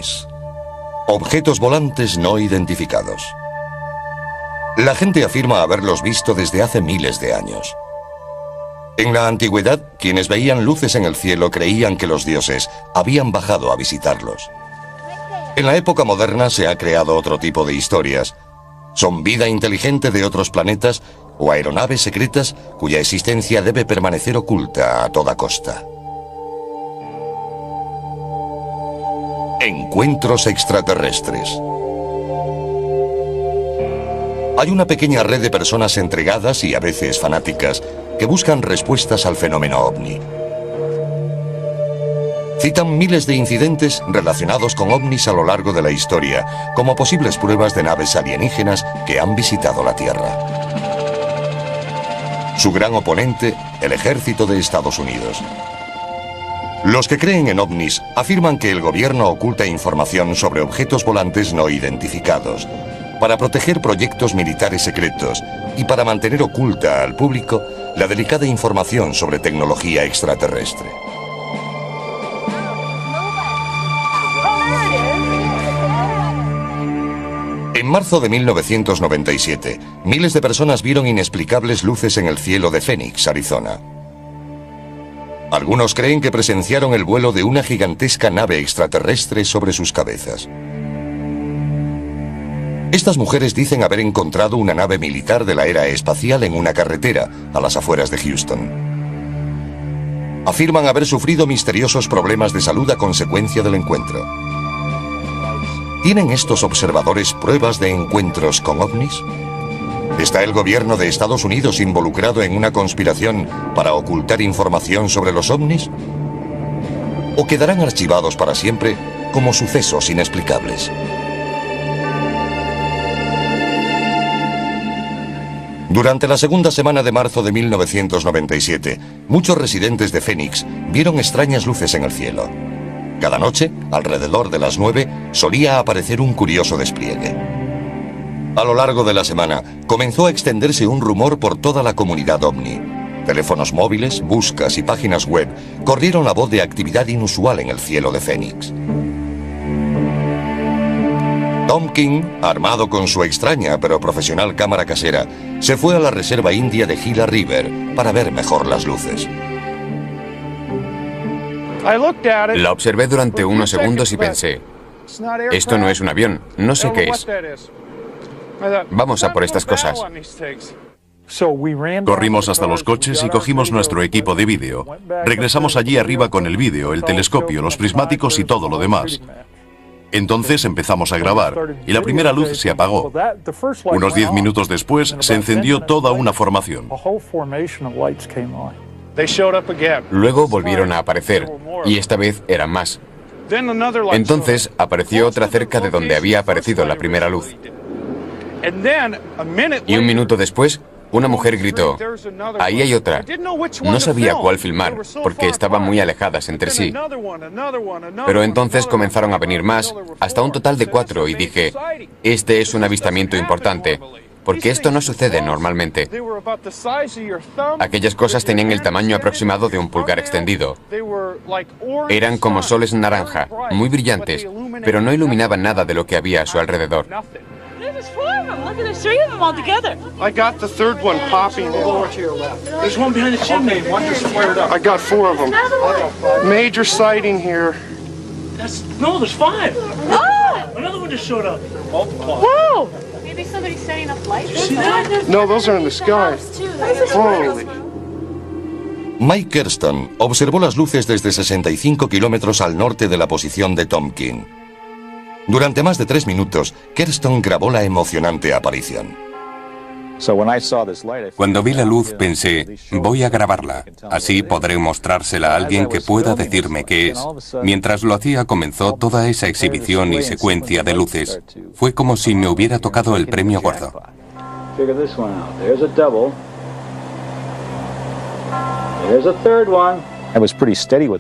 OVNIs. Objetos volantes no identificados. La gente afirma haberlos visto desde hace miles de años. En la antigüedad, quienes veían luces en el cielo creían que los dioses habían bajado a visitarlos. En la época moderna se ha creado otro tipo de historias. Son vida inteligente de otros planetas o aeronaves secretas cuya existencia debe permanecer oculta a toda costa. Encuentros extraterrestres. Hay una pequeña red de personas entregadas y a veces fanáticas que buscan respuestas al fenómeno ovni. Citan miles de incidentes relacionados con ovnis a lo largo de la historia, como posibles pruebas de naves alienígenas que han visitado la Tierra. Su gran oponente, el ejército de Estados Unidos. Los que creen en ovnis afirman que el gobierno oculta información sobre objetos volantes no identificados, para proteger proyectos militares secretos y para mantener oculta al público la delicada información sobre tecnología extraterrestre. En marzo de 1997, miles de personas vieron inexplicables luces en el cielo de Phoenix, Arizona. Algunos creen que presenciaron el vuelo de una gigantesca nave extraterrestre sobre sus cabezas. Estas mujeres dicen haber encontrado una nave militar de la era espacial en una carretera a las afueras de Houston. Afirman haber sufrido misteriosos problemas de salud a consecuencia del encuentro. ¿Tienen estos observadores pruebas de encuentros con ovnis? ¿Está el gobierno de Estados Unidos involucrado en una conspiración para ocultar información sobre los ovnis? ¿O quedarán archivados para siempre como sucesos inexplicables? Durante la segunda semana de marzo de 1997, muchos residentes de Phoenix vieron extrañas luces en el cielo. Cada noche, alrededor de las 9, solía aparecer un curioso despliegue. A lo largo de la semana, comenzó a extenderse un rumor por toda la comunidad ovni. Teléfonos móviles, buscas y páginas web corrieron la voz de actividad inusual en el cielo de Phoenix. Tom King, armado con su extraña pero profesional cámara casera, se fue a la reserva india de Gila River para ver mejor las luces. La observé durante unos segundos y pensé, esto no es un avión, no sé qué es. Vamos a por estas cosas. Corrimos hasta los coches y cogimos nuestro equipo de vídeo. Regresamos allí arriba con el vídeo, el telescopio, los prismáticos y todo lo demás. Entonces empezamos a grabar y la primera luz se apagó. Unos 10 minutos después se encendió toda una formación. Luego volvieron a aparecer y esta vez eran más. Entonces apareció otra cerca de donde había aparecido la primera luz. Y un minuto después, una mujer gritó, ahí hay otra. No sabía cuál filmar, porque estaban muy alejadas entre sí. Pero entonces comenzaron a venir más, hasta un total de 4, y dije, este es un avistamiento importante, porque esto no sucede normalmente. Aquellas cosas tenían el tamaño aproximado de un pulgar extendido. Eran como soles naranja, muy brillantes, pero no iluminaban nada de lo que había a su alrededor. There's 4 of them. Look at there's 3 of them all together. I got the third one popping. Lower to your left. There's one behind the chimney. Okay, one just flared up. I got 4 of them. Major sighting here. No, there's 5. Oh! Another one just showed up. Multiply. Whoa! Maybe somebody's setting up lights. See that? No, those are in the sky. Holy. Mike Kerston observó las luces desde 65 kilómetros al norte de la posición de Tom King. Durante más de 3 minutos, Kerston grabó la emocionante aparición. Cuando vi la luz pensé, voy a grabarla, así podré mostrársela a alguien que pueda decirme qué es. Mientras lo hacía comenzó toda esa exhibición y secuencia de luces. Fue como si me hubiera tocado el premio gordo.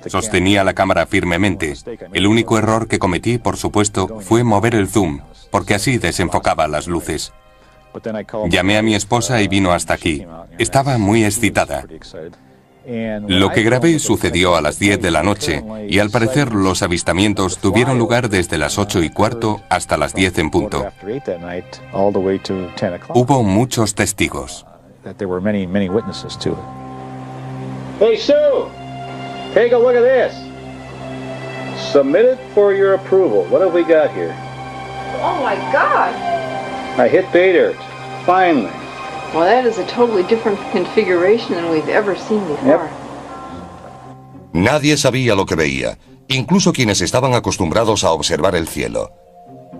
Sostenía la cámara firmemente. El único error que cometí, por supuesto, fue mover el zoom, porque así desenfocaba las luces. Llamé a mi esposa y vino hasta aquí. Estaba muy excitada. Lo que grabé sucedió a las 10 de la noche y al parecer los avistamientos tuvieron lugar desde las 8:15 hasta las 10 en punto. Hubo muchos testigos. Hey, Sue! Take a look at this. Submitted for your approval. What have we got here? Oh my God! I hit pay dirt. Finally. Well, that is a totally different configuration than we've ever seen before. Nadie sabía lo que veía, incluso quienes estaban acostumbrados a observar el cielo.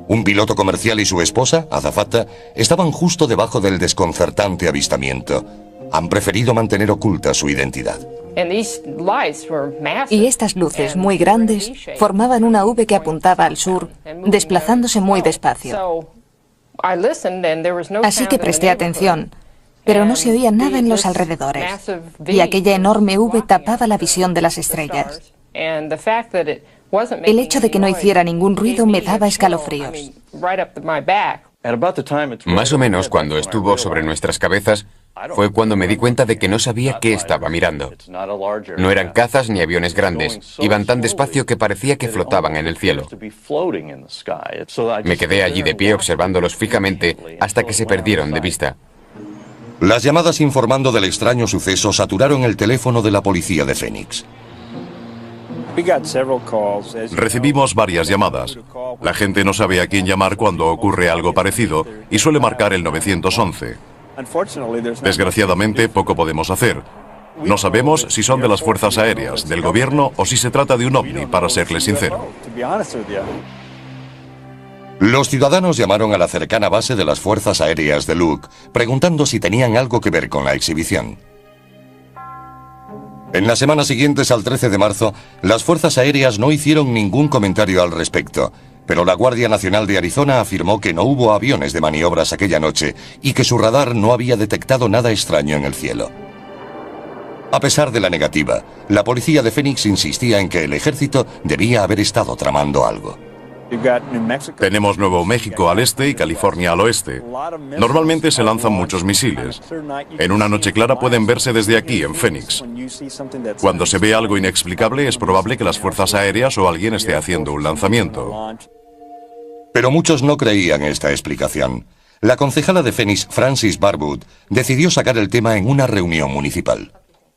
Un piloto comercial y su esposa, azafata, estaban justo debajo del desconcertante avistamiento. Han preferido mantener oculta su identidad. Y estas luces muy grandes formaban una V que apuntaba al sur, desplazándose muy despacio. Así que presté atención, pero no se oía nada en los alrededores, y aquella enorme V tapaba la visión de las estrellas. El hecho de que no hiciera ningún ruido me daba escalofríos. Más o menos cuando estuvo sobre nuestras cabezas, fue cuando me di cuenta de que no sabía qué estaba mirando. No eran cazas ni aviones grandes, iban tan despacio que parecía que flotaban en el cielo. Me quedé allí de pie observándolos fijamente hasta que se perdieron de vista. Las llamadas informando del extraño suceso saturaron el teléfono de la policía de Phoenix. Recibimos varias llamadas. La gente no sabe a quién llamar cuando ocurre algo parecido y suele marcar el 911. Desgraciadamente, poco podemos hacer. No sabemos si son de las fuerzas aéreas, del gobierno o si se trata de un ovni, para serles sincero. Los ciudadanos llamaron a la cercana base de las fuerzas aéreas de Luke, preguntando si tenían algo que ver con la exhibición. En las semanas siguientes al 13 de marzo, las fuerzas aéreas no hicieron ningún comentario al respecto, pero la Guardia Nacional de Arizona afirmó que no hubo aviones de maniobras aquella noche y que su radar no había detectado nada extraño en el cielo. A pesar de la negativa, la policía de Phoenix insistía en que el ejército debía haber estado tramando algo. Tenemos Nuevo México al este y California al oeste. Normalmente se lanzan muchos misiles. En una noche clara pueden verse desde aquí, en Phoenix. Cuando se ve algo inexplicable, es probable que las fuerzas aéreas o alguien esté haciendo un lanzamiento. Pero muchos no creían esta explicación. La concejala de Phoenix, Frances Barwood, decidió sacar el tema en una reunión municipal.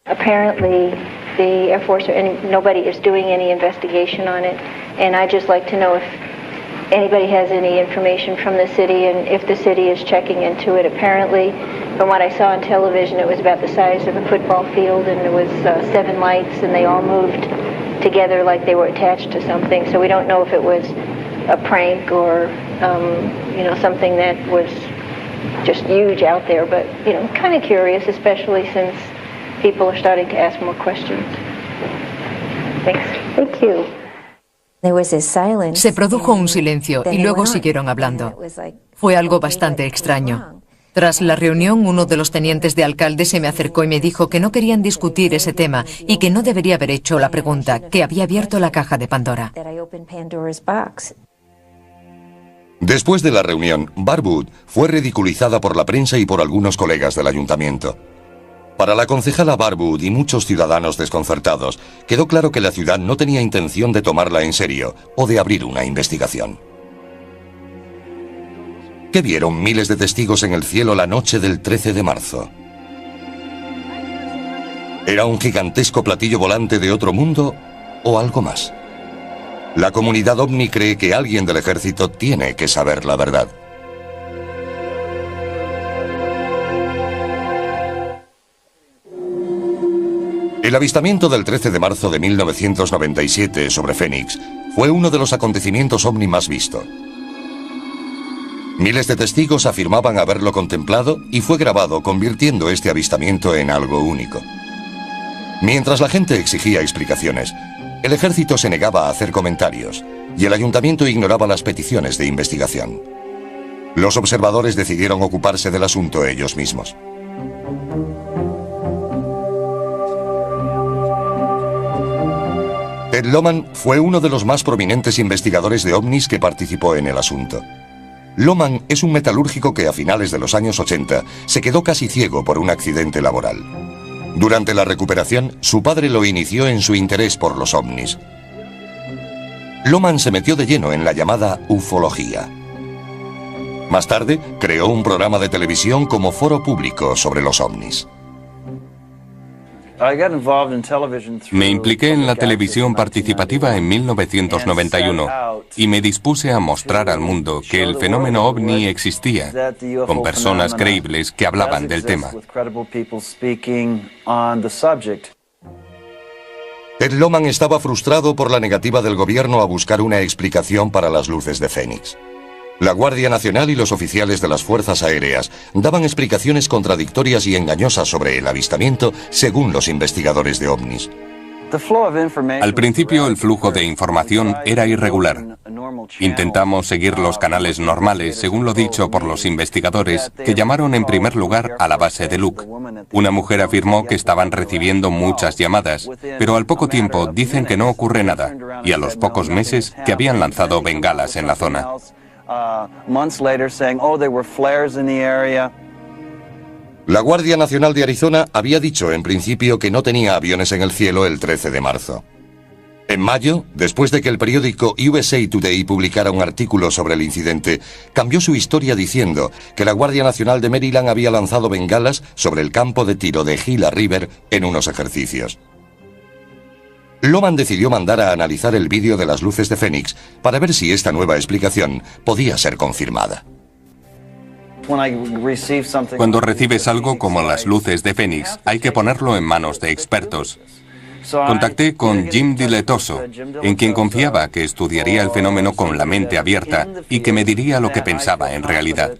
Apparently, the Air Force nobody is doing any investigation on it, and I'd just like to know if anybody has any information from the city and if the city is checking into it. Apparently, from what I saw on television, it was about the size of a football field, and there was 7 lights, and they all moved together like they were attached to something. So we don't know if it was a prank or, something that was just huge out there. But kind of curious, especially since people are starting to ask more questions. Thanks. Thank you. Se produjo un silencio y luego siguieron hablando. Fue algo bastante extraño. Tras la reunión, uno de los tenientes de alcalde se me acercó y me dijo que no querían discutir ese tema y que no debería haber hecho la pregunta, que había abierto la caja de Pandora. Después de la reunión, Barwood fue ridiculizada por la prensa y por algunos colegas del ayuntamiento. Para la concejala Barwood y muchos ciudadanos desconcertados, quedó claro que la ciudad no tenía intención de tomarla en serio o de abrir una investigación. ¿Qué vieron miles de testigos en el cielo la noche del 13 de marzo? ¿Era un gigantesco platillo volante de otro mundo o algo más? La comunidad ovni cree que alguien del ejército tiene que saber la verdad. El avistamiento del 13 de marzo de 1997 sobre Phoenix fue uno de los acontecimientos ovni más visto. Miles de testigos afirmaban haberlo contemplado y fue grabado, convirtiendo este avistamiento en algo único. Mientras la gente exigía explicaciones, el ejército se negaba a hacer comentarios y el ayuntamiento ignoraba las peticiones de investigación. Los observadores decidieron ocuparse del asunto ellos mismos. Ted Lohman fue uno de los más prominentes investigadores de ovnis que participó en el asunto. Lohman es un metalúrgico que a finales de los años 80 se quedó casi ciego por un accidente laboral. Durante la recuperación, su padre lo inició en su interés por los ovnis. Lohmann se metió de lleno en la llamada ufología. Más tarde, creó un programa de televisión como foro público sobre los ovnis. Me impliqué en la televisión participativa en 1991 y me dispuse a mostrar al mundo que el fenómeno ovni existía, con personas creíbles que hablaban del tema. Ted Lohmann estaba frustrado por la negativa del gobierno a buscar una explicación para las luces de Fénix. La Guardia Nacional y los oficiales de las Fuerzas Aéreas daban explicaciones contradictorias y engañosas sobre el avistamiento según los investigadores de ovnis. Al principio el flujo de información era irregular. Intentamos seguir los canales normales, según lo dicho por los investigadores, que llamaron en primer lugar a la base de Luke. Una mujer afirmó que estaban recibiendo muchas llamadas, pero al poco tiempo dicen que no ocurre nada, y a los pocos meses que habían lanzado bengalas en la zona. La Guardia Nacional de Arizona había dicho en principio que no tenía aviones en el cielo el 13 de marzo. En mayo, después de que el periódico USA Today publicara un artículo sobre el incidente, cambió su historia diciendo que la Guardia Nacional de Maryland había lanzado bengalas sobre el campo de tiro de Gila River en unos ejercicios. Lohmann decidió mandar a analizar el vídeo de las luces de Fénix para ver si esta nueva explicación podía ser confirmada. Cuando recibes algo como las luces de Fénix, hay que ponerlo en manos de expertos. Contacté con Jim Diletoso, en quien confiaba que estudiaría el fenómeno con la mente abierta y que me diría lo que pensaba en realidad.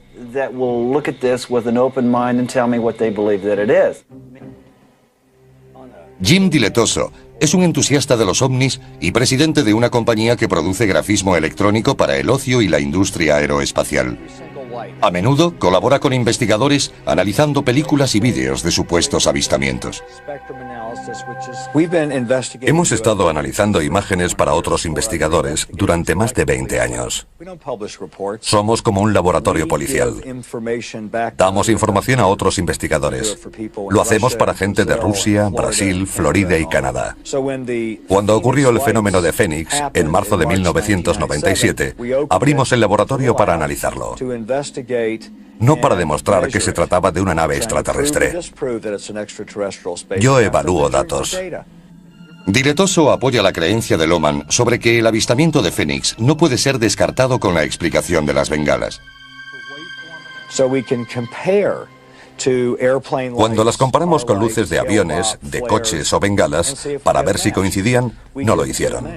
Jim Diletoso es un entusiasta de los ovnis y presidente de una compañía que produce grafismo electrónico para el ocio y la industria aeroespacial. A menudo colabora con investigadores analizando películas y vídeos de supuestos avistamientos. Hemos estado analizando imágenes para otros investigadores durante más de 20 años. Somos como un laboratorio policial. Damos información a otros investigadores. Lo hacemos para gente de Rusia, Brasil, Florida y Canadá. Cuando ocurrió el fenómeno de Fénix, en marzo de 1997, abrimos el laboratorio para analizarlo. No para demostrar que se trataba de una nave extraterrestre. Yo evalúo datos. Diletoso apoya la creencia de Lohmann sobre que el avistamiento de Fénix no puede ser descartado con la explicación de las bengalas. Cuando las comparamos con luces de aviones, de coches o bengalas, para ver si coincidían, no lo hicieron.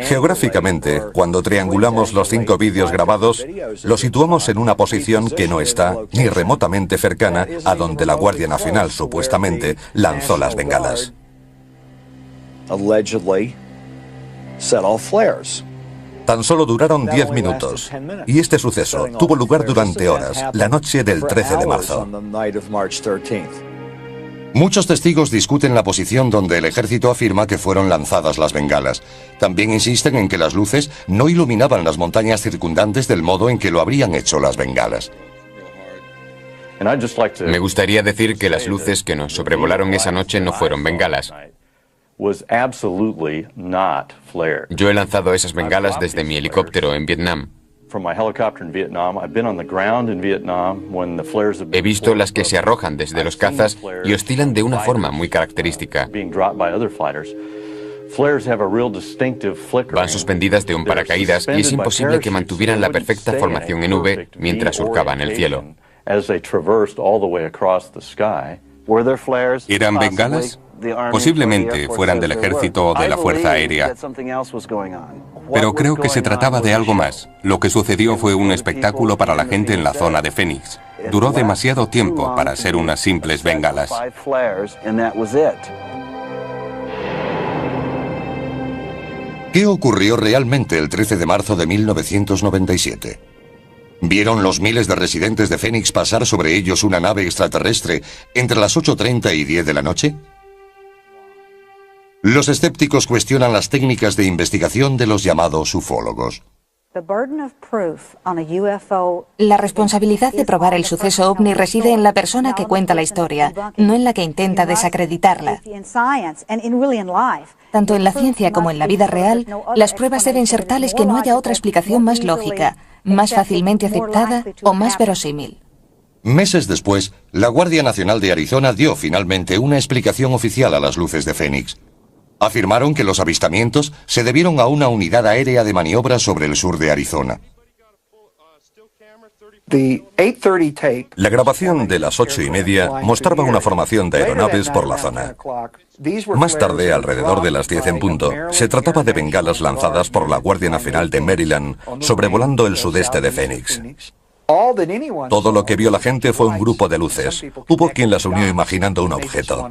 Geográficamente, cuando triangulamos los 5 vídeos grabados, los situamos en una posición que no está ni remotamente cercana a donde la Guardia Nacional supuestamente lanzó las bengalas. Tan solo duraron 10 minutos, y este suceso tuvo lugar durante horas, la noche del 13 de marzo. Muchos testigos discuten la posición donde el ejército afirma que fueron lanzadas las bengalas. También insisten en que las luces no iluminaban las montañas circundantes del modo en que lo habrían hecho las bengalas. Me gustaría decir que las luces que nos sobrevolaron esa noche no fueron bengalas. Yo he lanzado esas bengalas desde mi helicóptero en Vietnam. He visto las que se arrojan desde los cazas y oscilan de una forma muy característica. Van suspendidas de un paracaídas y es imposible que mantuvieran la perfecta formación en V mientras surcaban el cielo. ¿Eran bengalas? Posiblemente fueran del ejército o de la Fuerza Aérea. Pero creo que se trataba de algo más. Lo que sucedió fue un espectáculo para la gente en la zona de Fénix. Duró demasiado tiempo para ser unas simples bengalas. ¿Qué ocurrió realmente el 13 de marzo de 1997? ¿Vieron los miles de residentes de Fénix pasar sobre ellos una nave extraterrestre entre las 8:30 y 10 de la noche? Los escépticos cuestionan las técnicas de investigación de los llamados ufólogos. La responsabilidad de probar el suceso ovni reside en la persona que cuenta la historia, no en la que intenta desacreditarla. Tanto en la ciencia como en la vida real, las pruebas deben ser tales que no haya otra explicación más lógica, más fácilmente aceptada o más verosímil. Meses después, la Guardia Nacional de Arizona dio finalmente una explicación oficial a las luces de Fénix. Afirmaron que los avistamientos se debieron a una unidad aérea de maniobra sobre el sur de Arizona. La grabación de las 8:30 mostraba una formación de aeronaves por la zona. Más tarde, alrededor de las 10 en punto, se trataba de bengalas lanzadas por la Guardia Nacional de Maryland sobrevolando el sudeste de Phoenix. Todo lo que vio la gente fue un grupo de luces. Hubo quien las unió imaginando un objeto.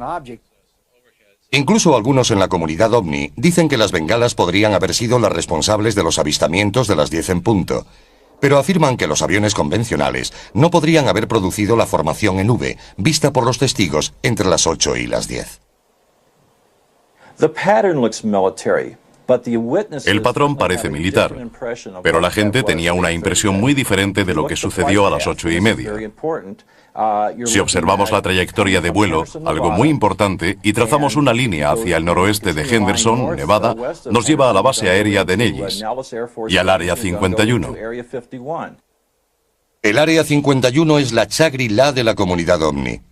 Incluso algunos en la comunidad ovni dicen que las bengalas podrían haber sido las responsables de los avistamientos de las 10 en punto, pero afirman que los aviones convencionales no podrían haber producido la formación en V, vista por los testigos entre las 8 y las 10. El patrón parece militar, pero la gente tenía una impresión muy diferente de lo que sucedió a las 8:30. Si observamos la trayectoria de vuelo, algo muy importante, y trazamos una línea hacia el noroeste de Henderson, Nevada, nos lleva a la base aérea de Nellis y al Área 51. El Área 51 es la Shangri-La de la comunidad ovni.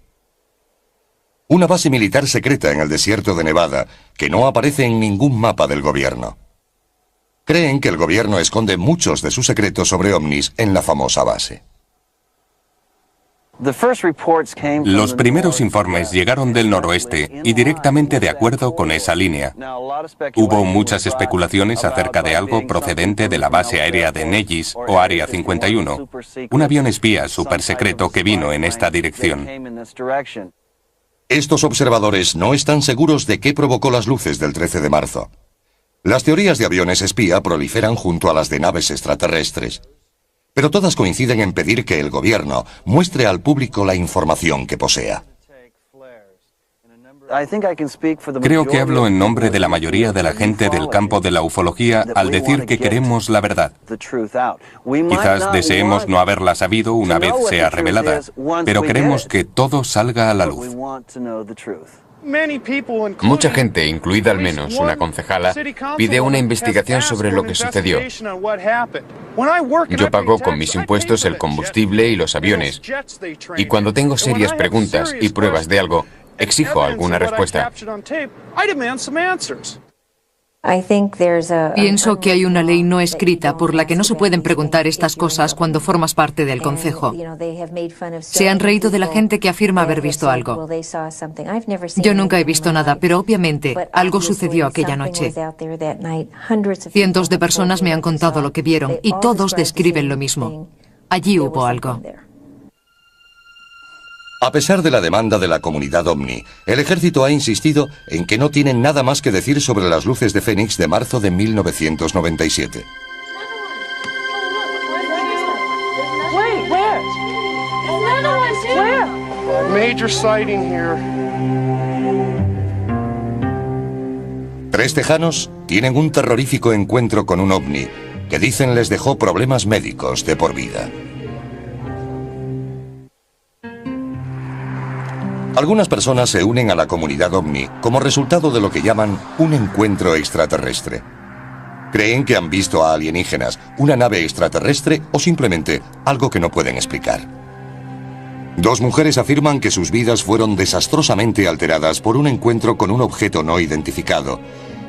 Una base militar secreta en el desierto de Nevada que no aparece en ningún mapa del gobierno. Creen que el gobierno esconde muchos de sus secretos sobre ovnis en la famosa base. Los primeros informes llegaron del noroeste y directamente de acuerdo con esa línea. Hubo muchas especulaciones acerca de algo procedente de la base aérea de Nellis o Área 51, un avión espía supersecreto que vino en esta dirección. Estos observadores no están seguros de qué provocó las luces del 13 de marzo. Las teorías de aviones espía proliferan junto a las de naves extraterrestres, pero todas coinciden en pedir que el gobierno muestre al público la información que posea. Creo que hablo en nombre de la mayoría de la gente del campo de la ufología al decir que queremos la verdad. Quizás deseemos no haberla sabido una vez sea revelada, pero queremos que todo salga a la luz. Mucha gente, incluida al menos una concejala, pide una investigación sobre lo que sucedió. Yo pago con mis impuestos el combustible y los aviones, y cuando tengo serias preguntas y pruebas de algo, exijo alguna respuesta. Pienso que hay una ley no escrita por la que no se pueden preguntar estas cosas cuando formas parte del concejo. Se han reído de la gente que afirma haber visto algo. Yo nunca he visto nada, pero obviamente algo sucedió aquella noche. Cientos de personas me han contado lo que vieron y todos describen lo mismo. Allí hubo algo. A pesar de la demanda de la comunidad ovni, el ejército ha insistido en que no tienen nada más que decir sobre las luces de Fénix de marzo de 1997. Major sighting here. 3 tejanos tienen un terrorífico encuentro con un ovni que dicen les dejó problemas médicos de por vida. Algunas personas se unen a la comunidad ovni como resultado de lo que llaman un encuentro extraterrestre. Creen que han visto a alienígenas, una nave extraterrestre o simplemente algo que no pueden explicar. 2 mujeres afirman que sus vidas fueron desastrosamente alteradas por un encuentro con un objeto no identificado,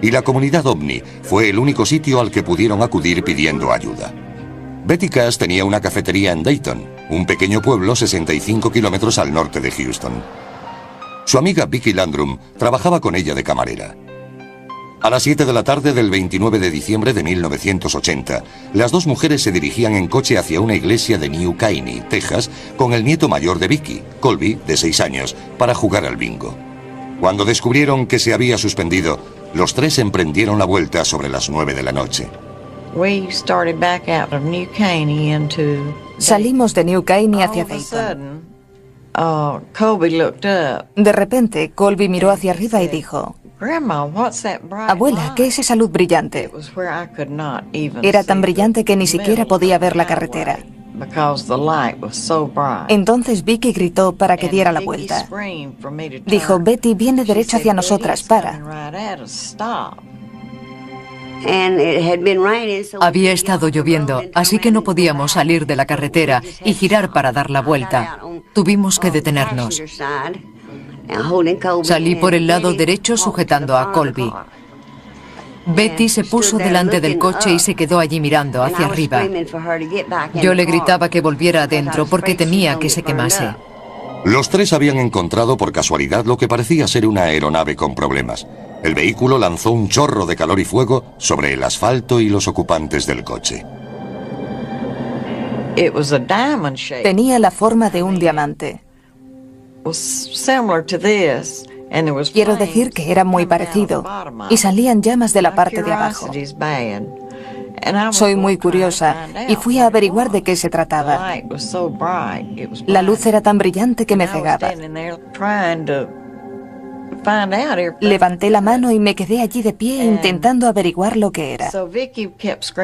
y la comunidad ovni fue el único sitio al que pudieron acudir pidiendo ayuda. Betty Cass tenía una cafetería en Dayton, un pequeño pueblo 65 kilómetros al norte de Houston. Su amiga Vicky Landrum trabajaba con ella de camarera. A las 7 de la tarde del 29 de diciembre de 1980, las 2 mujeres se dirigían en coche hacia una iglesia de New Caney, Texas, con el nieto mayor de Vicky, Colby, de 6 años, para jugar al bingo. Cuando descubrieron que se había suspendido, los 3 emprendieron la vuelta sobre las 9 de la noche. Salimos de New Caney hacia Dayton. De repente, Colby miró hacia arriba y dijo, Abuela, ¿qué es esa luz brillante? Era tan brillante que ni siquiera podía ver la carretera. Entonces Vicky gritó para que diera la vuelta. Dijo, Betty, viene derecho hacia nosotras, para. Había estado lloviendo, así que no podíamos salir de la carretera y girar para dar la vuelta. Tuvimos que detenernos. Salí por el lado derecho sujetando a Colby. Betty se puso delante del coche y se quedó allí mirando hacia arriba. Yo le gritaba que volviera adentro porque temía que se quemase. Los tres habían encontrado por casualidad lo que parecía ser una aeronave con problemas. El vehículo lanzó un chorro de calor y fuego sobre el asfalto y los ocupantes del coche. Tenía la forma de un diamante. Quiero decir que era muy parecido, y salían llamas de la parte de abajo. Soy muy curiosa y fui a averiguar de qué se trataba. La luz era tan brillante que me cegaba. Levanté la mano y me quedé allí de pie intentando averiguar lo que era.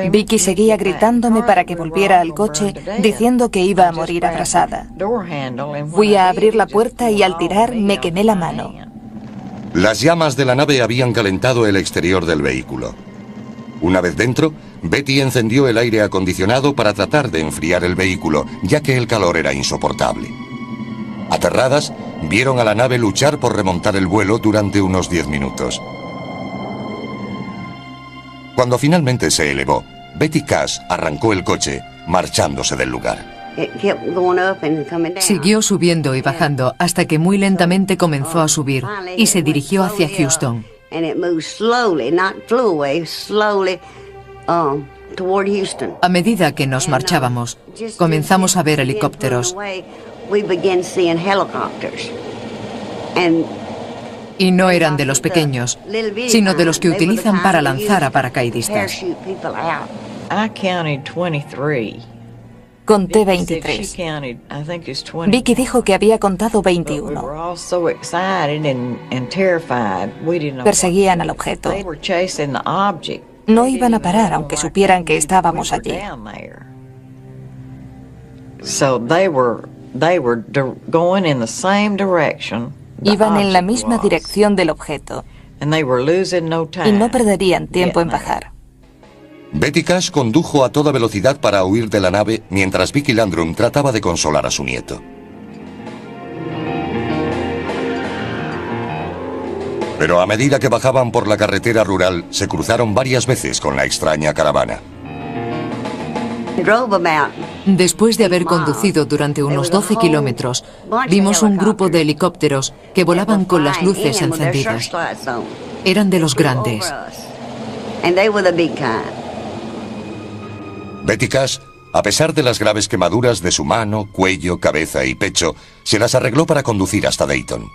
Vicky seguía gritándome para que volviera al coche, diciendo que iba a morir abrasada. Fui a abrir la puerta y al tirar me quemé la mano. Las llamas de la nave habían calentado el exterior del vehículo. Una vez dentro, Betty encendió el aire acondicionado para tratar de enfriar el vehículo, ya que el calor era insoportable. Aterradas, vieron a la nave luchar por remontar el vuelo durante unos 10 minutos. Cuando finalmente se elevó, Betty Cash arrancó el coche, marchándose del lugar. Siguió subiendo y bajando hasta que muy lentamente comenzó a subir y se dirigió hacia Houston. A medida que nos marchábamos, comenzamos a ver helicópteros. Y no eran de los pequeños, sino de los que utilizan para lanzar a paracaidistas. Conté 23. Vicky dijo que había contado 21. Perseguían al objeto. No iban a parar aunque supieran que estábamos allí. Iban en la misma dirección del objeto y no perderían tiempo en bajar. Betty Cash condujo a toda velocidad para huir de la nave mientras Vicky Landrum trataba de consolar a su nieto. Pero a medida que bajaban por la carretera rural, se cruzaron varias veces con la extraña caravana. Después de haber conducido durante unos 12 kilómetros, vimos un grupo de helicópteros que volaban con las luces encendidas. Eran de los grandes. Betty Cash, a pesar de las graves quemaduras de su mano, cuello, cabeza y pecho, se las arregló para conducir hasta Dayton.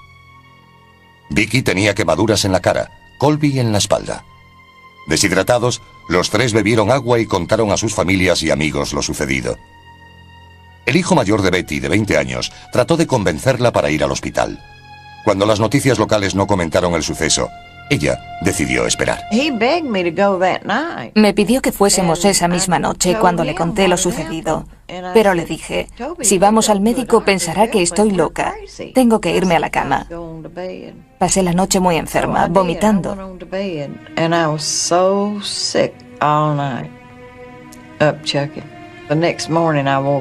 Vicky tenía quemaduras en la cara, Colby en la espalda. Deshidratados, los tres bebieron agua y contaron a sus familias y amigos lo sucedido. El hijo mayor de Betty, de 20 años, trató de convencerla para ir al hospital. Cuando las noticias locales no comentaron el suceso, ella decidió esperar. Me pidió que fuésemos esa misma noche cuando le conté lo sucedido. Pero le dije, si vamos al médico pensará que estoy loca. Tengo que irme a la cama. Pasé la noche muy enferma, vomitando.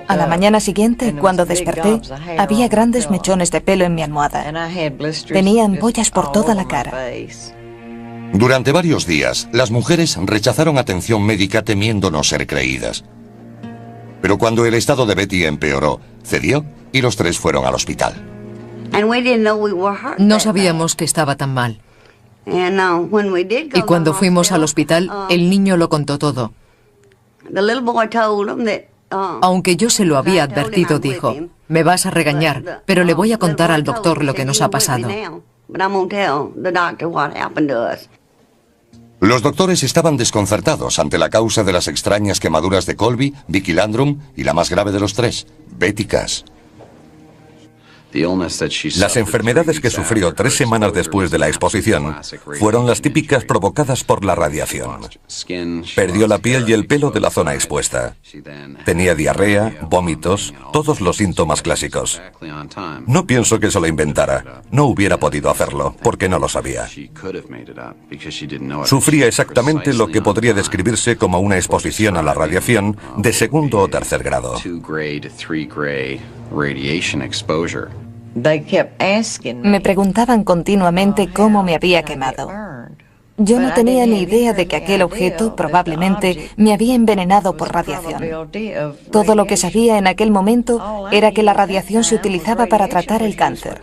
A la mañana siguiente, cuando desperté, había grandes mechones de pelo en mi almohada. Tenía ampollas por toda la cara. Durante varios días, las mujeres rechazaron atención médica temiendo no ser creídas. Pero cuando el estado de Betty empeoró, cedió y los tres fueron al hospital. No sabíamos que estaba tan mal. Y cuando fuimos al hospital, el niño lo contó todo. Aunque yo se lo había advertido, dijo, me vas a regañar, pero le voy a contar al doctor lo que nos ha pasado. Los doctores estaban desconcertados ante la causa de las extrañas quemaduras de Colby, Vicky Landrum y la más grave de los tres, Betty Cash. Las enfermedades que sufrió 3 semanas después de la exposición fueron las típicas provocadas por la radiación. Perdió la piel y el pelo de la zona expuesta. Tenía diarrea, vómitos, todos los síntomas clásicos. No pienso que se lo inventara. No hubiera podido hacerlo, porque no lo sabía. Sufría exactamente lo que podría describirse como una exposición a la radiación de 2º o 3er grado. Me preguntaban continuamente cómo me había quemado. Yo no tenía ni idea de que aquel objeto probablemente me había envenenado por radiación. Todo lo que sabía en aquel momento era que la radiación se utilizaba para tratar el cáncer.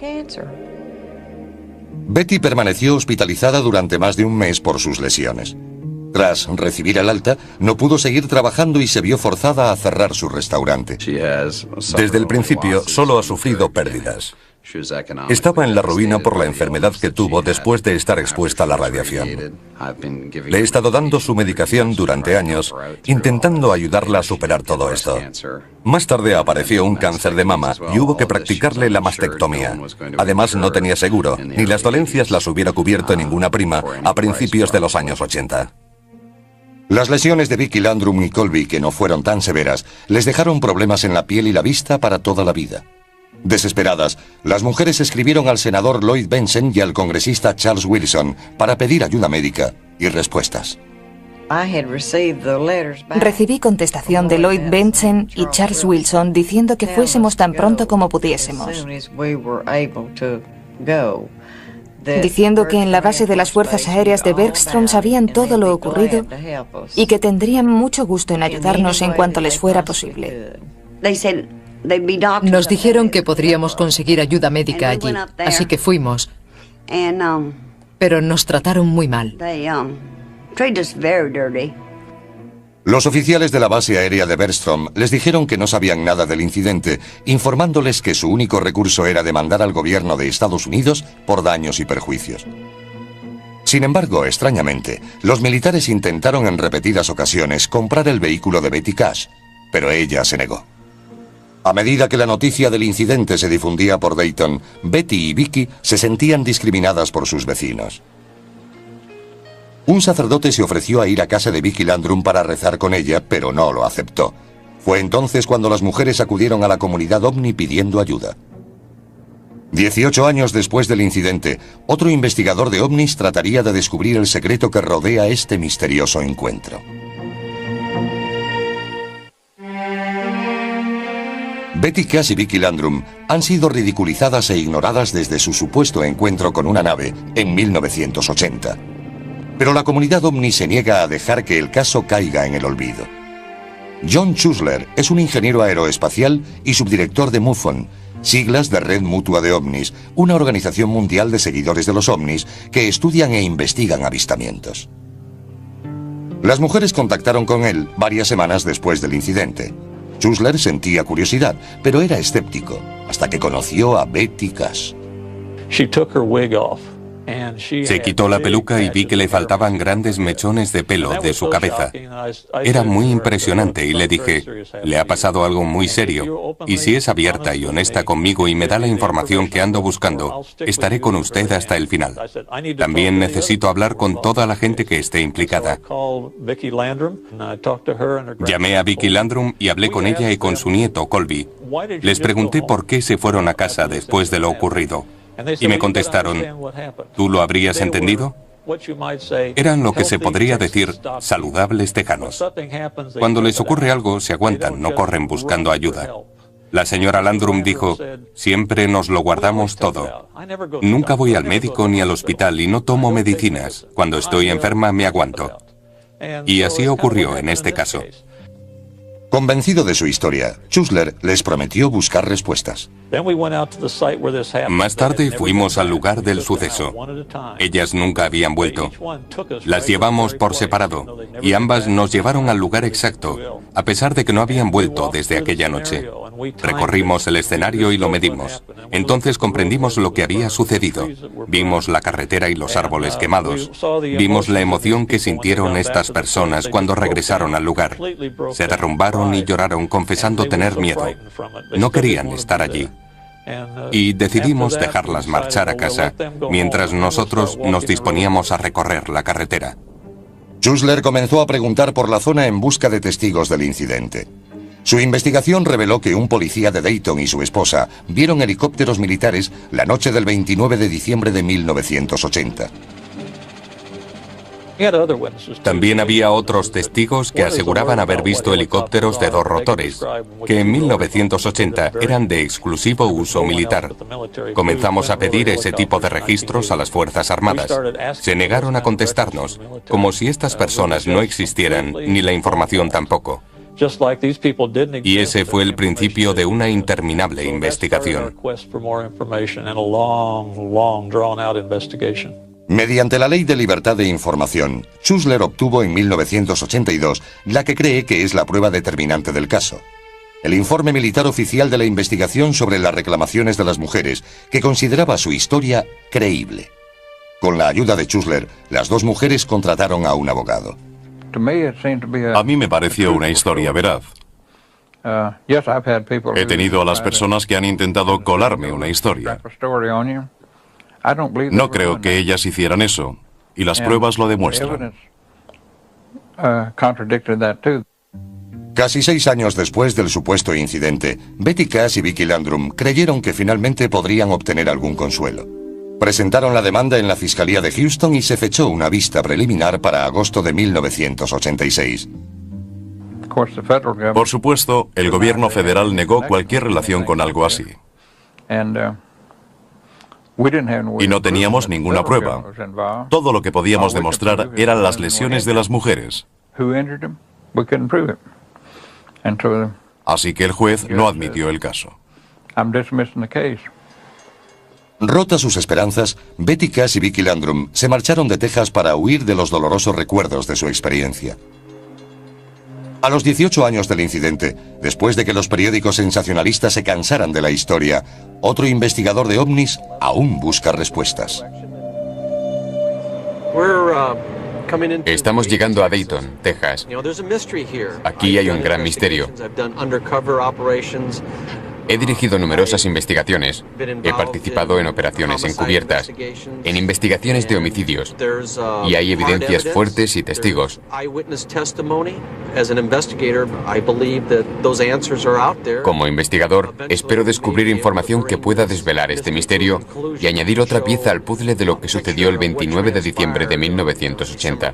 Betty permaneció hospitalizada durante más de un mes por sus lesiones. Tras recibir el alta, no pudo seguir trabajando y se vio forzada a cerrar su restaurante. Desde el principio solo ha sufrido pérdidas. Estaba en la ruina por la enfermedad que tuvo después de estar expuesta a la radiación. Le he estado dando su medicación durante años, intentando ayudarla a superar todo esto. Más tarde apareció un cáncer de mama y hubo que practicarle la mastectomía. Además, no tenía seguro, ni las dolencias las hubiera cubierto ninguna prima a principios de los años 80. Las lesiones de Vicky Landrum y Colby, que no fueron tan severas, les dejaron problemas en la piel y la vista para toda la vida. Desesperadas, las mujeres escribieron al senador Lloyd Bentsen y al congresista Charles Wilson para pedir ayuda médica y respuestas. Recibí contestación de Lloyd Bentsen y Charles Wilson diciendo que fuésemos tan pronto como pudiésemos. Diciendo que en la base de las Fuerzas Aéreas de Bergstrom sabían todo lo ocurrido y que tendrían mucho gusto en ayudarnos en cuanto les fuera posible. Nos dijeron que podríamos conseguir ayuda médica allí, así que fuimos. Pero nos trataron muy mal. Los oficiales de la base aérea de Bergstrom les dijeron que no sabían nada del incidente, informándoles que su único recurso era demandar al gobierno de Estados Unidos por daños y perjuicios. Sin embargo, extrañamente, los militares intentaron en repetidas ocasiones comprar el vehículo de Betty Cash, pero ella se negó. A medida que la noticia del incidente se difundía por Dayton, Betty y Vicky se sentían discriminadas por sus vecinos. Un sacerdote se ofreció a ir a casa de Vicky Landrum para rezar con ella, pero no lo aceptó. Fue entonces cuando las mujeres acudieron a la comunidad ovni pidiendo ayuda. 18 años después del incidente, otro investigador de ovnis trataría de descubrir el secreto que rodea este misterioso encuentro. Betty Cash y Vicky Landrum han sido ridiculizadas e ignoradas desde su supuesto encuentro con una nave en 1980. Pero la comunidad ovni se niega a dejar que el caso caiga en el olvido. John Schuessler es un ingeniero aeroespacial y subdirector de MUFON, siglas de Red Mutua de OVNIs, una organización mundial de seguidores de los ovnis que estudian e investigan avistamientos. Las mujeres contactaron con él varias semanas después del incidente. Schuessler sentía curiosidad, pero era escéptico, hasta que conoció a Betty Cash. Se quitó la peluca y vi que le faltaban grandes mechones de pelo de su cabeza. Era muy impresionante y le dije, le ha pasado algo muy serio, y si es abierta y honesta conmigo y me da la información que ando buscando, estaré con usted hasta el final. También necesito hablar con toda la gente que esté implicada. Llamé a Vicky Landrum y hablé con ella y con su nieto, Colby. Les pregunté por qué se fueron a casa después de lo ocurrido. Y me contestaron, ¿tú lo habrías entendido? Eran lo que se podría decir saludables tejanos. Cuando les ocurre algo, se aguantan, no corren buscando ayuda. La señora Landrum dijo, siempre nos lo guardamos todo. Nunca voy al médico ni al hospital y no tomo medicinas. Cuando estoy enferma me aguanto. Y así ocurrió en este caso. Convencido de su historia, Schuessler les prometió buscar respuestas. Más tarde fuimos al lugar del suceso. Ellas nunca habían vuelto. Las llevamos por separado y ambas nos llevaron al lugar exacto, a pesar de que no habían vuelto desde aquella noche. Recorrimos el escenario y lo medimos. Entonces comprendimos lo que había sucedido. Vimos la carretera y los árboles quemados. Vimos la emoción que sintieron estas personas cuando regresaron al lugar. Se derrumbaron y lloraron confesando tener miedo. No querían estar allí. y decidimos dejarlas marchar a casa mientras nosotros nos disponíamos a recorrer la carretera. Schuessler comenzó a preguntar por la zona en busca de testigos del incidente. Su investigación reveló que un policía de Dayton y su esposa vieron helicópteros militares la noche del 29 de diciembre de 1980. También había otros testigos que aseguraban haber visto helicópteros de 2 rotores, que en 1980 eran de exclusivo uso militar. Comenzamos a pedir ese tipo de registros a las Fuerzas Armadas. Se negaron a contestarnos, como si estas personas no existieran, ni la información tampoco. Y ese fue el principio de una interminable investigación. Mediante la Ley de Libertad de Información, Schuessler obtuvo en 1982 la que cree que es la prueba determinante del caso: el informe militar oficial de la investigación sobre las reclamaciones de las mujeres, que consideraba su historia creíble. Con la ayuda de Schuessler, las 2 mujeres contrataron a un abogado. A mí me pareció una historia veraz. He tenido a las personas que han intentado colarme una historia. No creo que ellas hicieran eso, y las pruebas lo demuestran. Casi 6 años después del supuesto incidente, Betty Cash y Vicki Landrum creyeron que finalmente podrían obtener algún consuelo. Presentaron la demanda en la Fiscalía de Houston y se fechó una vista preliminar para agosto de 1986. Por supuesto, el gobierno federal negó cualquier relación con algo así. Y no teníamos ninguna prueba. Todo lo que podíamos demostrar eran las lesiones de las mujeres. Así que el juez no admitió el caso. Rotas sus esperanzas, Betty Cash y Vicki Landrum se marcharon de Texas para huir de los dolorosos recuerdos de su experiencia. A los 18 años del incidente, después de que los periódicos sensacionalistas se cansaran de la historia, otro investigador de ovnis aún busca respuestas. Estamos llegando a Dayton, Texas. Aquí hay un gran misterio. He dirigido numerosas investigaciones. He participado en operaciones encubiertas, en investigaciones de homicidios, y hay evidencias fuertes y testigos. Como investigador, espero descubrir información que pueda desvelar este misterio y añadir otra pieza al puzzle de lo que sucedió el 29 de diciembre de 1980.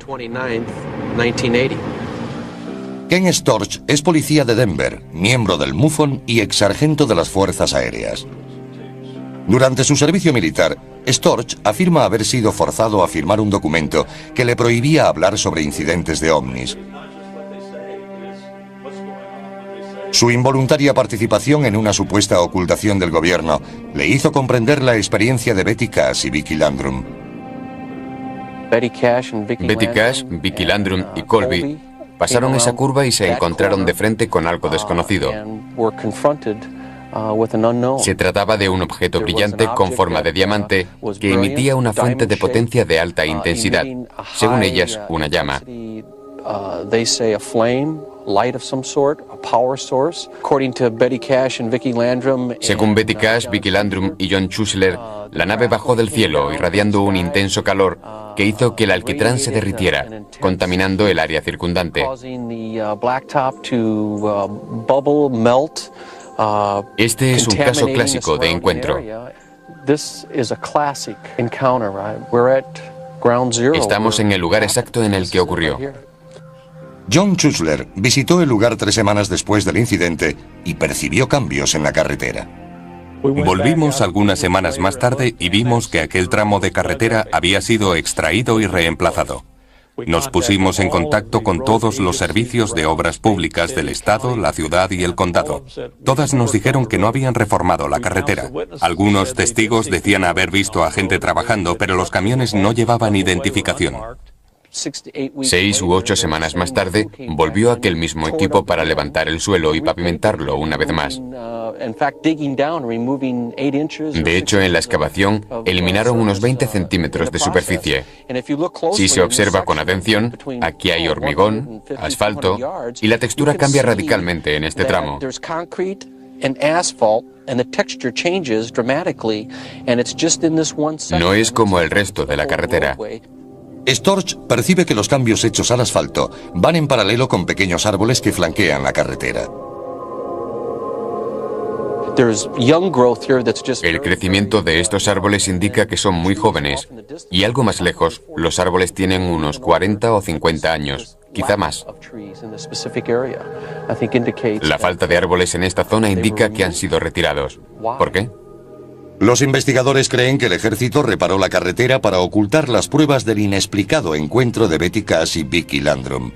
Ken Storch es policía de Denver, miembro del MUFON y exsargento de las Fuerzas Aéreas. Durante su servicio militar, Storch afirma haber sido forzado a firmar un documento que le prohibía hablar sobre incidentes de ovnis. Su involuntaria participación en una supuesta ocultación del gobierno le hizo comprender la experiencia de Betty Cash y Vicki Landrum. Betty Cash, Vicki Landrum y Colby pasaron esa curva y se encontraron de frente con algo desconocido. Se trataba de un objeto brillante con forma de diamante que emitía una fuente de potencia de alta intensidad, según ellas, una llama. Según Betty Cash, Vicki Landrum y John Schuessler, la nave bajó del cielo irradiando un intenso calor que hizo que el alquitrán se derritiera, contaminando el área circundante. Este es un caso clásico de encuentro. Estamos en el lugar exacto en el que ocurrió. John Schuessler visitó el lugar 3 semanas después del incidente y percibió cambios en la carretera. Volvimos algunas semanas más tarde y vimos que aquel tramo de carretera había sido extraído y reemplazado. Nos pusimos en contacto con todos los servicios de obras públicas del estado, la ciudad y el condado. Todas nos dijeron que no habían reformado la carretera. Algunos testigos decían haber visto a gente trabajando, pero los camiones no llevaban identificación. 6 u 8 semanas más tarde, volvió aquel mismo equipo para levantar el suelo y pavimentarlo una vez más. De hecho, en la excavación, eliminaron unos 20 centímetros de superficie. Si se observa con atención, aquí hay hormigón, asfalto, y la textura cambia radicalmente en este tramo. No es como el resto de la carretera. Storch percibe que los cambios hechos al asfalto van en paralelo con pequeños árboles que flanquean la carretera. El crecimiento de estos árboles indica que son muy jóvenes, y algo más lejos, los árboles tienen unos 40 o 50 años, quizá más. La falta de árboles en esta zona indica que han sido retirados. ¿Por qué? Los investigadores creen que el ejército reparó la carretera para ocultar las pruebas del inexplicado encuentro de Betty Cash y Vicky Landrum.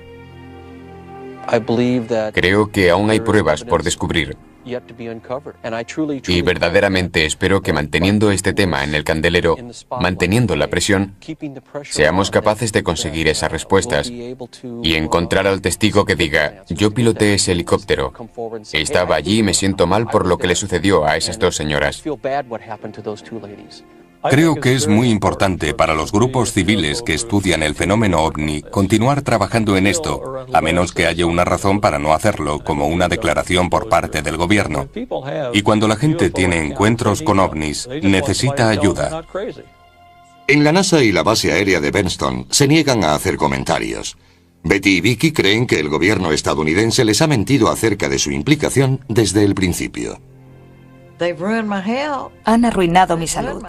Creo que aún hay pruebas por descubrir. Y verdaderamente espero que manteniendo este tema en el candelero, manteniendo la presión, seamos capaces de conseguir esas respuestas y encontrar al testigo que diga: yo piloté ese helicóptero, estaba allí y me siento mal por lo que le sucedió a esas dos señoras. Creo que es muy importante para los grupos civiles que estudian el fenómeno ovni continuar trabajando en esto, a menos que haya una razón para no hacerlo, como una declaración por parte del gobierno. Y cuando la gente tiene encuentros con ovnis, necesita ayuda. En la NASA y la base aérea de Benston se niegan a hacer comentarios. Betty y Vicky creen que el gobierno estadounidense les ha mentido acerca de su implicación desde el principio. Han arruinado mi salud.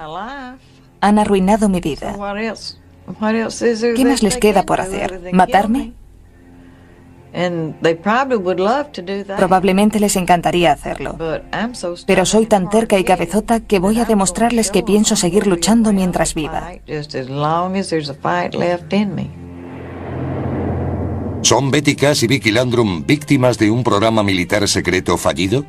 Han arruinado mi vida. ¿Qué más les queda por hacer? ¿Matarme? Probablemente les encantaría hacerlo. Pero soy tan terca y cabezota que voy a demostrarles que pienso seguir luchando mientras viva. ¿Son Betty Cash y Vicky Landrum víctimas de un programa militar secreto fallido?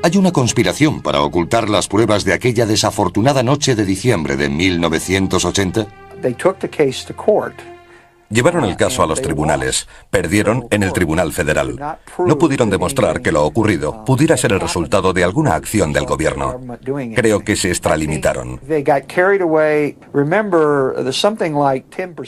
Hay una conspiración para ocultar las pruebas de aquella desafortunada noche de diciembre de 1980. Llevaron el caso a los tribunales. Perdieron en el Tribunal Federal. No pudieron demostrar que lo ocurrido pudiera ser el resultado de alguna acción del gobierno. Creo que se extralimitaron.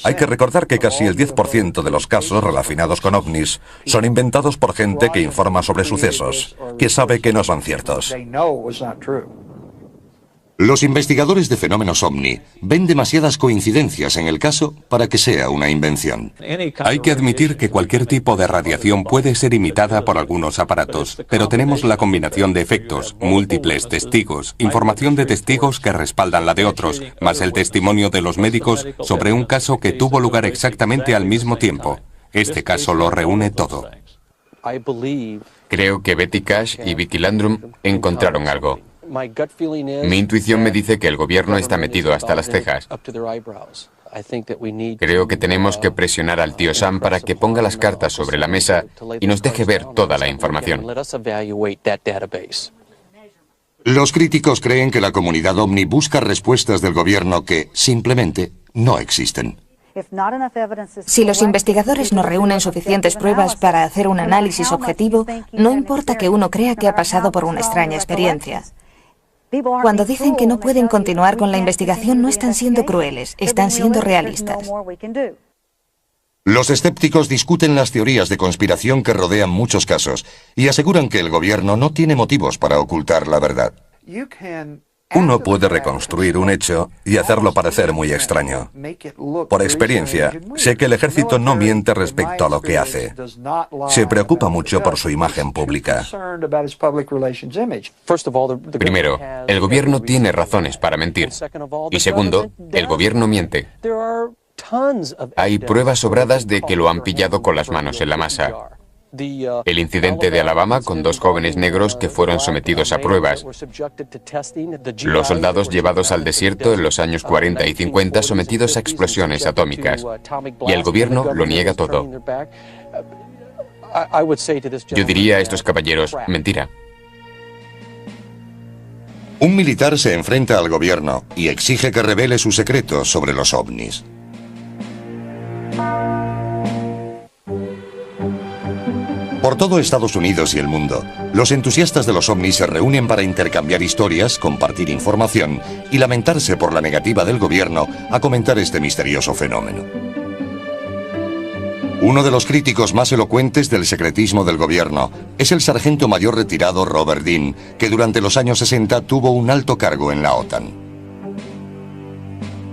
Hay que recordar que casi el 10% de los casos relacionados con ovnis son inventados por gente que informa sobre sucesos, que sabe que no son ciertos. Los investigadores de fenómenos ovni ven demasiadas coincidencias en el caso para que sea una invención. Hay que admitir que cualquier tipo de radiación puede ser imitada por algunos aparatos, pero tenemos la combinación de efectos, múltiples testigos, información de testigos que respaldan la de otros, más el testimonio de los médicos sobre un caso que tuvo lugar exactamente al mismo tiempo. Este caso lo reúne todo. Creo que Betty Cash y Vicky Landrum encontraron algo. Mi intuición me dice que el gobierno está metido hasta las cejas. Creo que tenemos que presionar al tío Sam para que ponga las cartas sobre la mesa y nos deje ver toda la información. Los críticos creen que la comunidad ovni busca respuestas del gobierno que simplemente no existen. Si los investigadores no reúnen suficientes pruebas para hacer un análisis objetivo, no importa que uno crea que ha pasado por una extraña experiencia. Cuando dicen que no pueden continuar con la investigación, no están siendo crueles, están siendo realistas. Los escépticos discuten las teorías de conspiración que rodean muchos casos y aseguran que el gobierno no tiene motivos para ocultar la verdad. Uno puede reconstruir un hecho y hacerlo parecer muy extraño. Por experiencia, sé que el ejército no miente respecto a lo que hace. Se preocupa mucho por su imagen pública. Primero, el gobierno tiene razones para mentir. Y segundo, el gobierno miente. Hay pruebas sobradas de que lo han pillado con las manos en la masa. El incidente de Alabama con 2 jóvenes negros que fueron sometidos a pruebas. Los soldados llevados al desierto en los años 40 y 50 sometidos a explosiones atómicas. Y el gobierno lo niega todo. Yo diría a estos caballeros, mentira. Un militar se enfrenta al gobierno y exige que revele sus secretos sobre los ovnis. Por todo Estados Unidos y el mundo, los entusiastas de los ovnis se reúnen para intercambiar historias, compartir información y lamentarse por la negativa del gobierno a comentar este misterioso fenómeno. Uno de los críticos más elocuentes del secretismo del gobierno es el sargento mayor retirado Robert Dean, que durante los años 60 tuvo un alto cargo en la OTAN.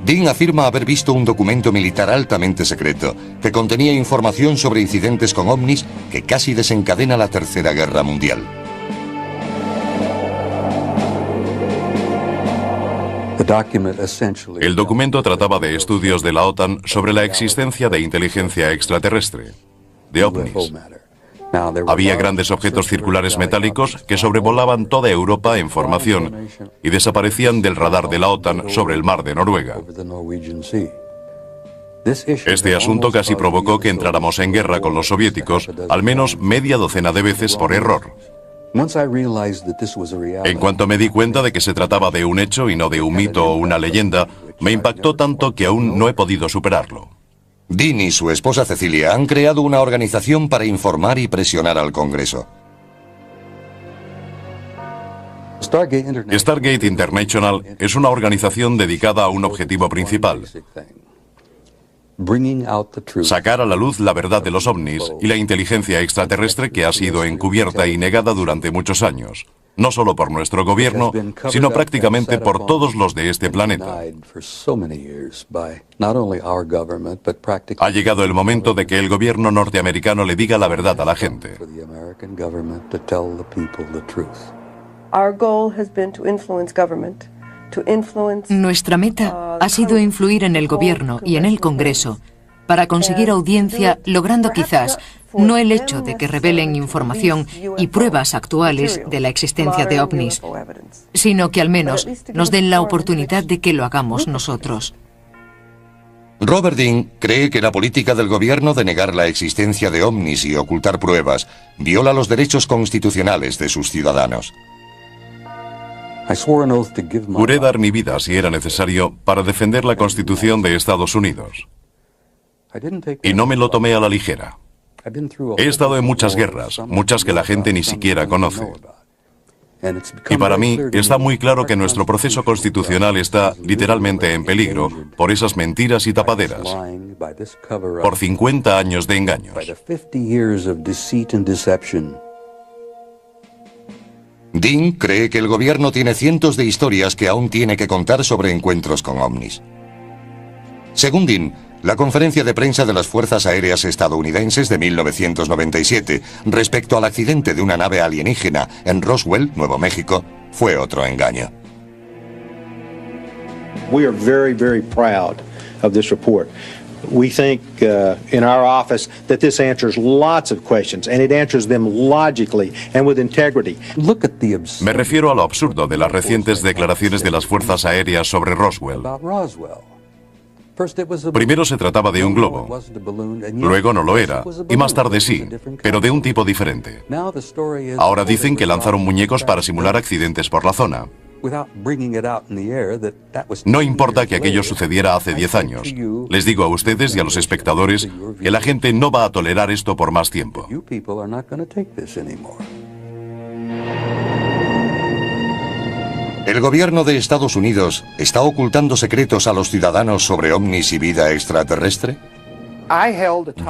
Dean afirma haber visto un documento militar altamente secreto que contenía información sobre incidentes con ovnis que casi desencadena la Tercera Guerra Mundial. El documento trataba de estudios de la OTAN sobre la existencia de inteligencia extraterrestre, de ovnis. Había grandes objetos circulares metálicos que sobrevolaban toda Europa en formación y desaparecían del radar de la OTAN sobre el mar de Noruega. Este asunto casi provocó que entráramos en guerra con los soviéticos al menos media docena de veces por error. En cuanto me di cuenta de que se trataba de un hecho y no de un mito o una leyenda, me impactó tanto que aún no he podido superarlo. Dean y su esposa Cecilia han creado una organización para informar y presionar al Congreso. Stargate International es una organización dedicada a un objetivo principal: sacar a la luz la verdad de los ovnis y la inteligencia extraterrestre que ha sido encubierta y negada durante muchos años, no solo por nuestro gobierno, sino prácticamente por todos los de este planeta. Ha llegado el momento de que el gobierno norteamericano le diga la verdad a la gente. Nuestra meta ha sido influir en el gobierno y en el Congreso para conseguir audiencia, logrando quizás no el hecho de que revelen información y pruebas actuales de la existencia de ovnis, sino que al menos nos den la oportunidad de que lo hagamos nosotros. Robert Dean cree que la política del gobierno de negar la existencia de ovnis y ocultar pruebas viola los derechos constitucionales de sus ciudadanos. Juré dar mi vida, si era necesario, para defender la Constitución de Estados Unidos. Y no me lo tomé a la ligera. He estado en muchas guerras, muchas que la gente ni siquiera conoce. Y para mí está muy claro que nuestro proceso constitucional está literalmente en peligro por esas mentiras y tapaderas, por 50 años de engaños. Dean cree que el gobierno tiene cientos de historias que aún tiene que contar sobre encuentros con ovnis. Según Dean, la conferencia de prensa de las Fuerzas Aéreas estadounidenses de 1997 respecto al accidente de una nave alienígena en Roswell, Nuevo México, fue otro engaño. We are very, very proud of this report. We think in our office that this answers lots of questions, and it answers them logically and with integrity. Me refiero a lo absurdo de las recientes declaraciones de las Fuerzas Aéreas sobre Roswell. Primero se trataba de un globo, luego no lo era, y más tarde sí, pero de un tipo diferente. Ahora dicen que lanzaron muñecos para simular accidentes por la zona. No importa que aquello sucediera hace 10 años. Les digo a ustedes y a los espectadores que la gente no va a tolerar esto por más tiempo. El gobierno de Estados Unidos está ocultando secretos a los ciudadanos sobre ovnis y vida extraterrestre.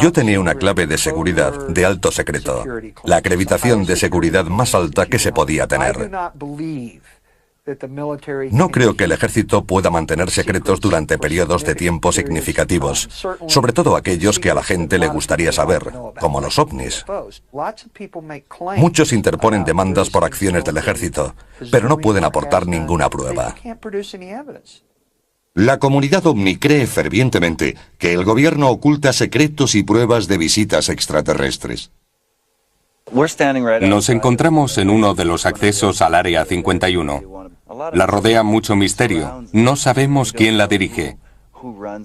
Yo tenía una clave de seguridad de alto secreto, la acreditación de seguridad más alta que se podía tener. No creo que el ejército pueda mantener secretos durante periodos de tiempo significativos, sobre todo aquellos que a la gente le gustaría saber, como los ovnis. Muchos interponen demandas por acciones del ejército, pero no pueden aportar ninguna prueba. La comunidad ovni cree fervientemente que el gobierno oculta secretos y pruebas de visitas extraterrestres. Nos encontramos en uno de los accesos al Área 51. La rodea mucho misterio. No sabemos quién la dirige.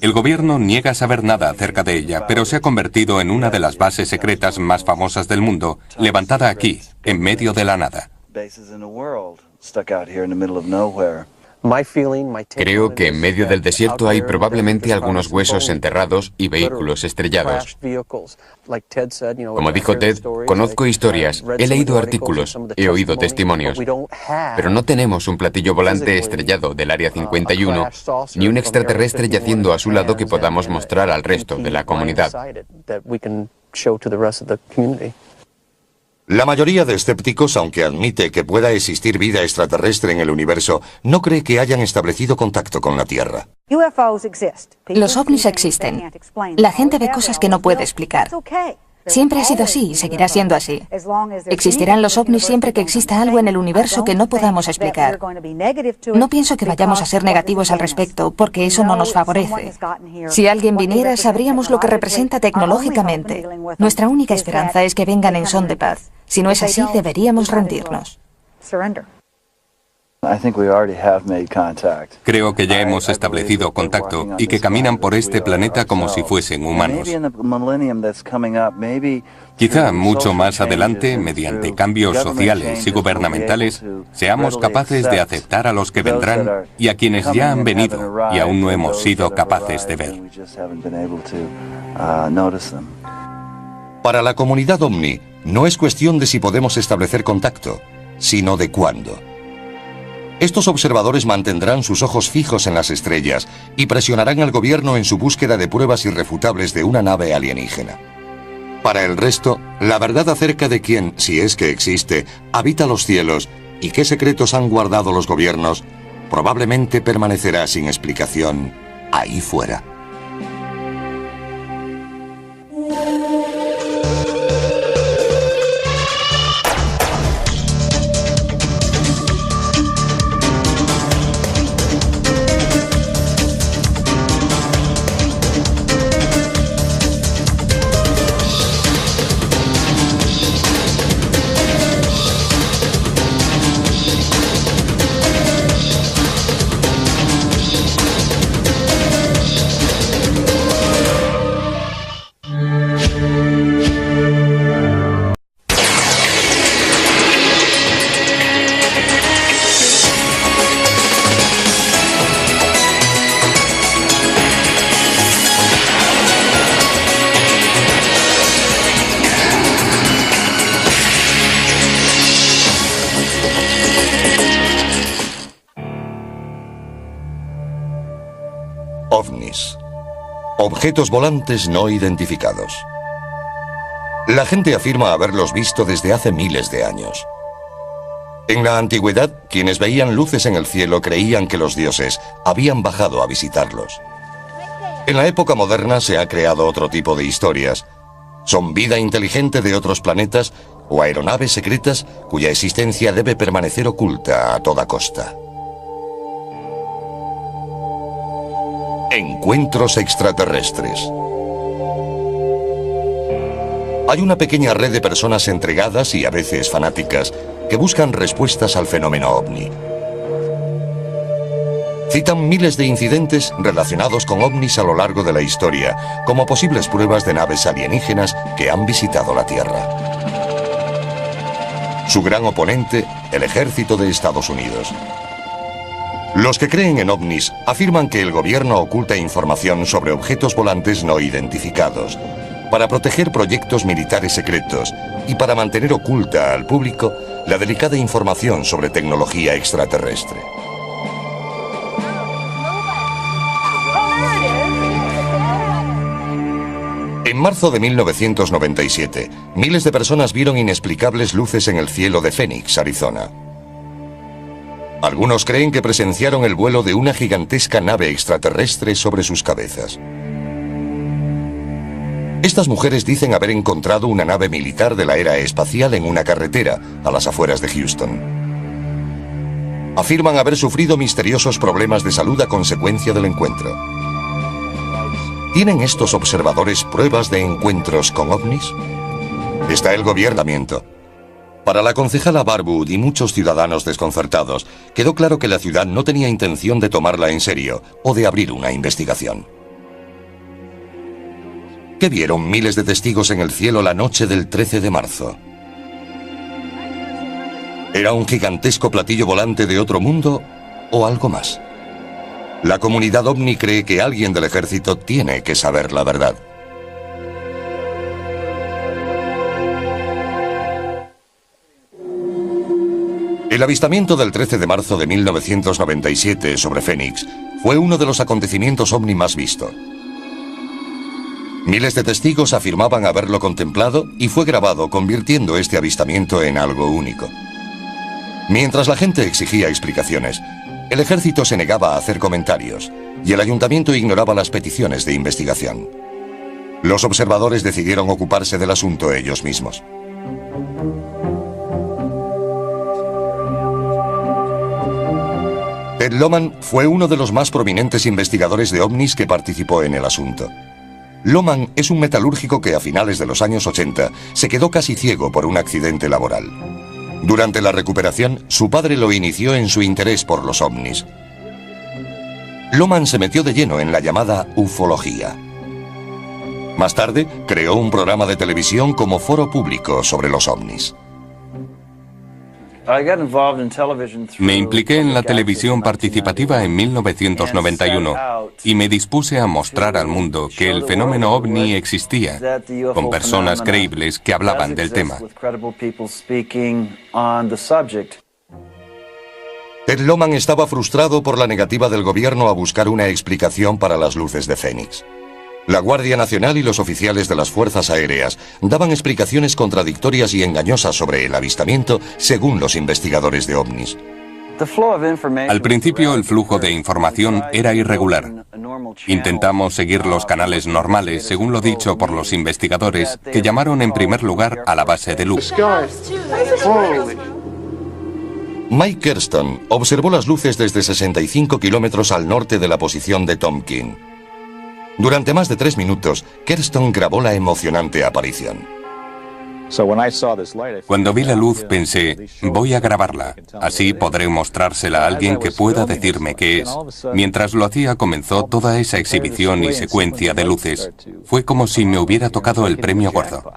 El gobierno niega saber nada acerca de ella, pero se ha convertido en una de las bases secretas más famosas del mundo, levantada aquí, en medio de la nada. Creo que en medio del desierto hay probablemente algunos huesos enterrados y vehículos estrellados. Como dijo Ted, conozco historias, he leído artículos, he oído testimonios, pero no tenemos un platillo volante estrellado del Área 51, ni un extraterrestre yaciendo a su lado que podamos mostrar al resto de la comunidad. La mayoría de escépticos, aunque admite que pueda existir vida extraterrestre en el universo, no cree que hayan establecido contacto con la Tierra. Los ovnis existen. La gente ve cosas que no puede explicar. Siempre ha sido así y seguirá siendo así. Existirán los ovnis siempre que exista algo en el universo que no podamos explicar. No pienso que vayamos a ser negativos al respecto, porque eso no nos favorece. Si alguien viniera, sabríamos lo que representa tecnológicamente. Nuestra única esperanza es que vengan en son de paz. Si no es así, deberíamos rendirnos. Creo que ya hemos establecido contacto y que caminan por este planeta como si fuesen humanos. Quizá mucho más adelante, mediante cambios sociales y gubernamentales, seamos capaces de aceptar a los que vendrán y a quienes ya han venido y aún no hemos sido capaces de ver. Para la comunidad OVNI, no es cuestión de si podemos establecer contacto, sino de cuándo. Estos observadores mantendrán sus ojos fijos en las estrellas y presionarán al gobierno en su búsqueda de pruebas irrefutables de una nave alienígena. Para el resto, la verdad acerca de quién, si es que existe, habita los cielos y qué secretos han guardado los gobiernos, probablemente permanecerá sin explicación ahí fuera. OVNIs. Objetos volantes no identificados. La gente afirma haberlos visto desde hace miles de años. En la antigüedad, quienes veían luces en el cielo creían que los dioses habían bajado a visitarlos. En la época moderna se ha creado otro tipo de historias. Son vida inteligente de otros planetas o aeronaves secretas cuya existencia debe permanecer oculta a toda costa. Encuentros extraterrestres. Hay una pequeña red de personas entregadas y a veces fanáticas que buscan respuestas al fenómeno ovni. Citan miles de incidentes relacionados con ovnis a lo largo de la historia, como posibles pruebas de naves alienígenas que han visitado la Tierra. Su gran oponente, el ejército de Estados Unidos. Los que creen en ovnis afirman que el gobierno oculta información sobre objetos volantes no identificados, para proteger proyectos militares secretos y para mantener oculta al público la delicada información sobre tecnología extraterrestre. En marzo de 1997, miles de personas vieron inexplicables luces en el cielo de Phoenix, Arizona. Algunos creen que presenciaron el vuelo de una gigantesca nave extraterrestre sobre sus cabezas. Estas mujeres dicen haber encontrado una nave militar de la era espacial en una carretera a las afueras de Houston. Afirman haber sufrido misteriosos problemas de salud a consecuencia del encuentro. ¿Tienen estos observadores pruebas de encuentros con ovnis? Está el gobernamiento. Para la concejala Barwood y muchos ciudadanos desconcertados, quedó claro que la ciudad no tenía intención de tomarla en serio o de abrir una investigación. ¿Qué vieron miles de testigos en el cielo la noche del 13 de marzo? ¿Era un gigantesco platillo volante de otro mundo o algo más? La comunidad ovni cree que alguien del ejército tiene que saber la verdad. El avistamiento del 13 de marzo de 1997 sobre Phoenix fue uno de los acontecimientos ovni más visto. Miles de testigos afirmaban haberlo contemplado y fue grabado, convirtiendo este avistamiento en algo único. Mientras la gente exigía explicaciones, el ejército se negaba a hacer comentarios y el ayuntamiento ignoraba las peticiones de investigación. Los observadores decidieron ocuparse del asunto ellos mismos. Ted Lohman fue uno de los más prominentes investigadores de ovnis que participó en el asunto. Lohman es un metalúrgico que a finales de los años 80 se quedó casi ciego por un accidente laboral. Durante la recuperación, su padre lo inició en su interés por los ovnis. Lohman se metió de lleno en la llamada ufología. Más tarde, creó un programa de televisión como foro público sobre los ovnis. Me impliqué en la televisión participativa en 1991 y me dispuse a mostrar al mundo que el fenómeno ovni existía, con personas creíbles que hablaban del tema. Ted Lohman estaba frustrado por la negativa del gobierno a buscar una explicación para las luces de Phoenix. La Guardia Nacional y los oficiales de las Fuerzas Aéreas daban explicaciones contradictorias y engañosas sobre el avistamiento según los investigadores de ovnis. Al principio el flujo de información era irregular. Intentamos seguir los canales normales, según lo dicho por los investigadores, que llamaron en primer lugar a la base de luz. Mike Kerston observó las luces desde 65 kilómetros al norte de la posición de Tompkin. Durante más de 3 minutos, Kerston grabó la emocionante aparición. Cuando vi la luz pensé, voy a grabarla, así podré mostrársela a alguien que pueda decirme qué es. Mientras lo hacía comenzó toda esa exhibición y secuencia de luces. Fue como si me hubiera tocado el premio gordo.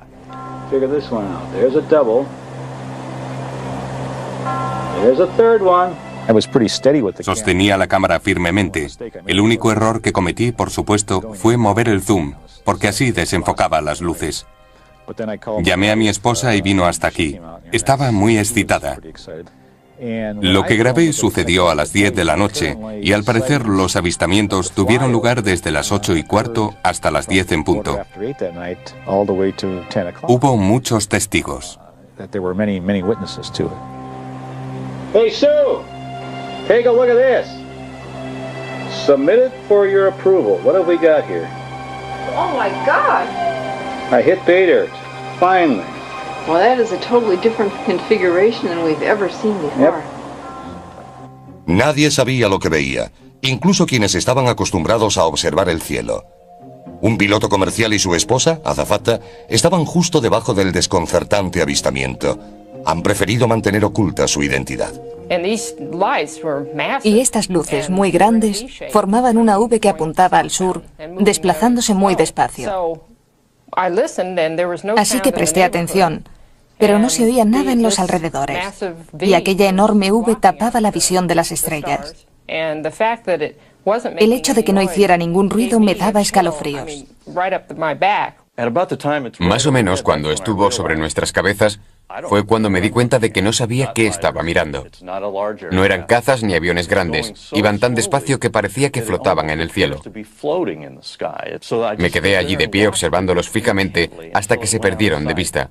Sostenía la cámara firmemente. El único error que cometí, por supuesto, fue mover el zoom, porque así desenfocaba las luces. Llamé a mi esposa y vino hasta aquí. Estaba muy excitada. Lo que grabé sucedió a las 10 de la noche y al parecer los avistamientos tuvieron lugar desde las 8:15 hasta las 10 en punto. Hubo muchos testigos. Hey, Sue, take a look at this. Submitted for your approval. What have we got here? Oh my God! I hit pay dirt. Finally. Well, that is a totally different configuration than we've ever seen before. Nadie sabía lo que veía, incluso quienes estaban acostumbrados a observar el cielo. Un piloto comercial y su esposa, azafata, estaban justo debajo del desconcertante avistamiento. Han preferido mantener oculta su identidad. Y estas luces muy grandes formaban una V que apuntaba al sur, desplazándose muy despacio. Así que presté atención, pero no se oía nada en los alrededores, y aquella enorme V tapaba la visión de las estrellas. El hecho de que no hiciera ningún ruido me daba escalofríos. Más o menos cuando estuvo sobre nuestras cabezas, fue cuando me di cuenta de que no sabía qué estaba mirando. No eran cazas ni aviones grandes, iban tan despacio que parecía que flotaban en el cielo. Me quedé allí de pie observándolos fijamente hasta que se perdieron de vista.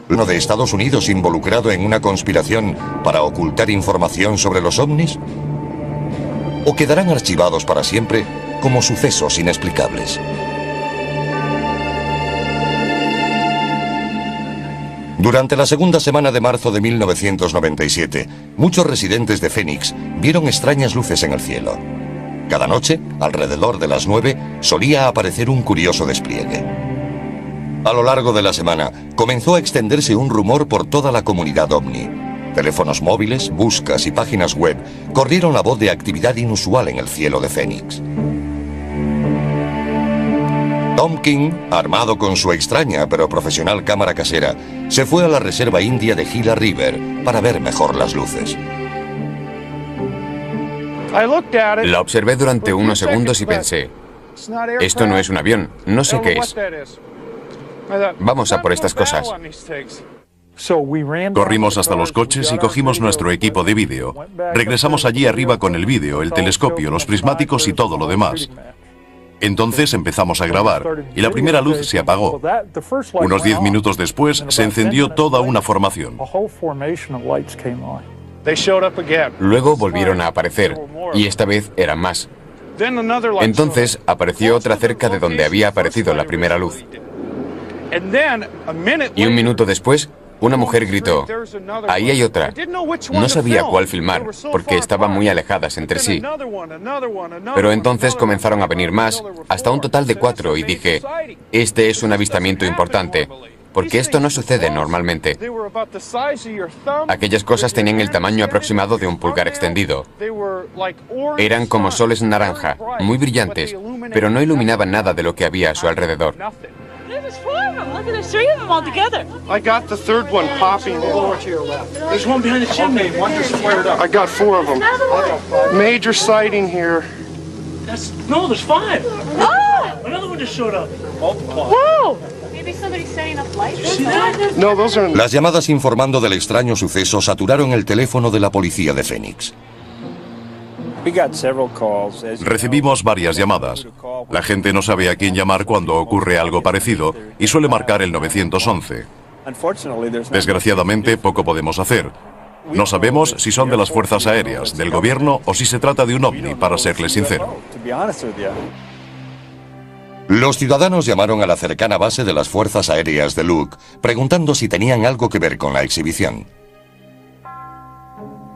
¿Uno de Estados Unidos involucrado en una conspiración para ocultar información sobre los ovnis? ¿O quedarán archivados para siempre como sucesos inexplicables? Durante la segunda semana de marzo de 1997, muchos residentes de Phoenix vieron extrañas luces en el cielo. Cada noche, alrededor de las 9, solía aparecer un curioso despliegue. A lo largo de la semana, comenzó a extenderse un rumor por toda la comunidad ovni. Teléfonos móviles, buscas y páginas web corrieron la voz de actividad inusual en el cielo de Phoenix. Tompkin, armado con su extraña pero profesional cámara casera, se fue a la reserva india de Gila River para ver mejor las luces. La observé durante unos segundos y pensé, esto no es un avión, no sé qué es. Vamos a por estas cosas. Corrimos hasta los coches y cogimos nuestro equipo de vídeo. Regresamos allí arriba con el vídeo, el telescopio, los prismáticos y todo lo demás. Entonces empezamos a grabar y la primera luz se apagó. Unos 10 minutos después se encendió toda una formación. Luego volvieron a aparecer y esta vez eran más. Entonces apareció otra cerca de donde había aparecido la primera luz. Y un minuto después, una mujer gritó, ahí hay otra. No sabía cuál filmar, porque estaban muy alejadas entre sí. Pero entonces comenzaron a venir más, hasta un total de 4, y dije, este es un avistamiento importante, porque esto no sucede normalmente. Aquellas cosas tenían el tamaño aproximado de un pulgar extendido. Eran como soles naranja, muy brillantes, pero no iluminaban nada de lo que había a su alrededor. There's 4 of them. Look at 3 of them all together. I got the third one popping. There's one behind the chimney. One just flared up. I got 4 of them. Major sighting here. No, there's 5. Ah! Another one just showed up. Multiply. Whoa! Maybe somebody's setting up lights. No, those are... Las llamadas informando del extraño suceso saturaron el teléfono de la policía de Phoenix. Recibimos varias llamadas. La gente no sabe a quién llamar cuando ocurre algo parecido y suele marcar el 911. Desgraciadamente, poco podemos hacer. No sabemos si son de las fuerzas aéreas, del gobierno o si se trata de un ovni, para serles sincero. Los ciudadanos llamaron a la cercana base de las fuerzas aéreas de Luke, preguntando si tenían algo que ver con la exhibición.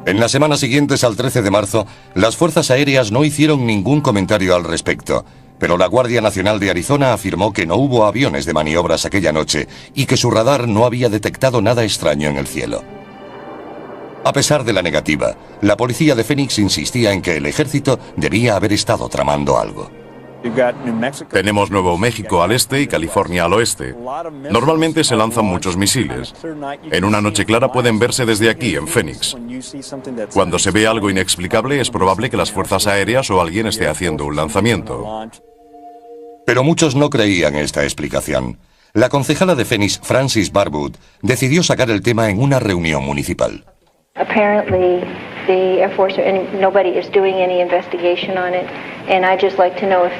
En las semanas siguientes al 13 de marzo, las fuerzas aéreas no hicieron ningún comentario al respecto, pero la Guardia Nacional de Arizona afirmó que no hubo aviones de maniobras aquella noche y que su radar no había detectado nada extraño en el cielo. A pesar de la negativa, la policía de Phoenix insistía en que el ejército debía haber estado tramando algo. Tenemos Nuevo México al este y California al oeste. Normalmente se lanzan muchos misiles. En una noche clara pueden verse desde aquí, en Phoenix. Cuando se ve algo inexplicable, es probable que las fuerzas aéreas o alguien esté haciendo un lanzamiento. Pero muchos no creían esta explicación. La concejala de Phoenix, Frances Barwood, decidió sacar el tema en una reunión municipal. Apparently, the Air Force and nobody is doing any investigation on it, and I'd just like to know if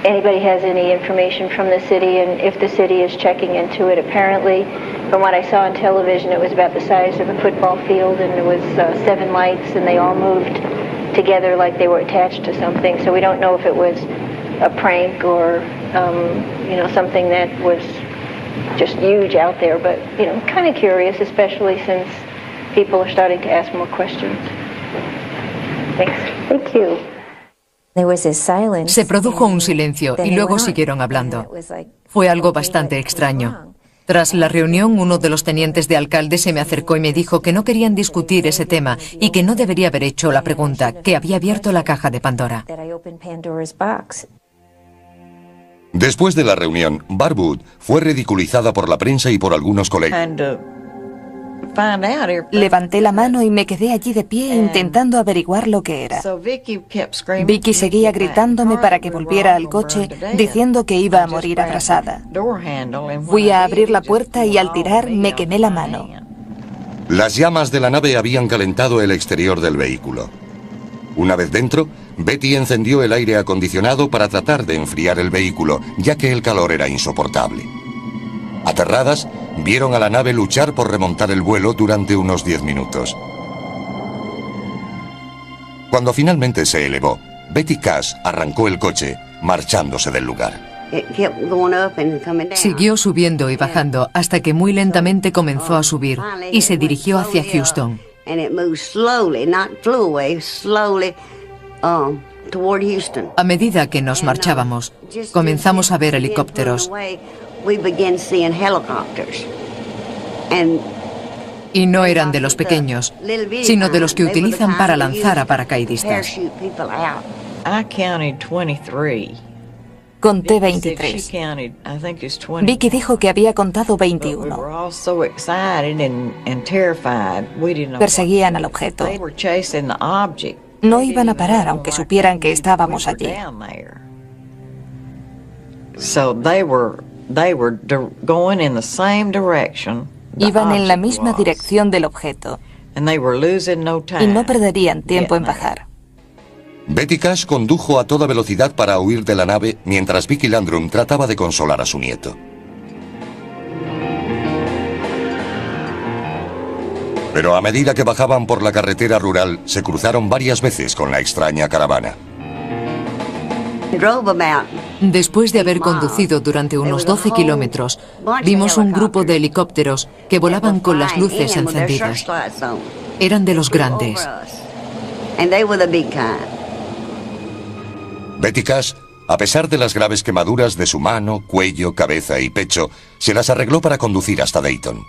anybody has any information from the city and if the city is checking into it. Apparently, from what I saw on television, it was about the size of a football field, and there was 7 lights, and they all moved together like they were attached to something. So we don't know if it was a prank or, something that was just huge out there, but, kind of curious, especially since people are starting to ask more questions. Thanks. Thank you. Se produjo un silencio y luego siguieron hablando. Fue algo bastante extraño. Tras la reunión, uno de los tenientes de alcalde se me acercó y me dijo que no querían discutir ese tema y que no debería haber hecho la pregunta, que había abierto la caja de Pandora. Después de la reunión, Barwood fue ridiculizada por la prensa y por algunos colegas. Levanté la mano y me quedé allí de pie intentando averiguar lo que era. Vicky seguía gritándome para que volviera al coche, diciendo que iba a morir abrasada. Fui a abrir la puerta y al tirar me quemé la mano. Las llamas de la nave habían calentado el exterior del vehículo. Una vez dentro, Betty encendió el aire acondicionado para tratar de enfriar el vehículo, ya que el calor era insoportable. Aterradas, vieron a la nave luchar por remontar el vuelo durante unos 10 minutos. Cuando finalmente se elevó, Betty Cash arrancó el coche, marchándose del lugar. Siguió subiendo y bajando hasta que muy lentamente comenzó a subir y se dirigió hacia Houston. A medida que nos marchábamos, comenzamos a ver helicópteros. Y no eran de los pequeños, sino de los que utilizan para lanzar a paracaidistas. Conté 23. Vicky dijo que había contado 21. Perseguían al objeto. No iban a parar aunque supieran que estábamos allí. Iban en la misma dirección del objeto y no perderían tiempo en bajar. Betty Cash condujo a toda velocidad para huir de la nave mientras Vicki Landrum trataba de consolar a su nieto. Pero a medida que bajaban por la carretera rural, se cruzaron varias veces con la extraña caravana. Después de haber conducido durante unos 12 kilómetros, vimos un grupo de helicópteros que volaban con las luces encendidas. Eran de los grandes. Betty Cash, a pesar de las graves quemaduras de su mano, cuello, cabeza y pecho, se las arregló para conducir hasta Dayton.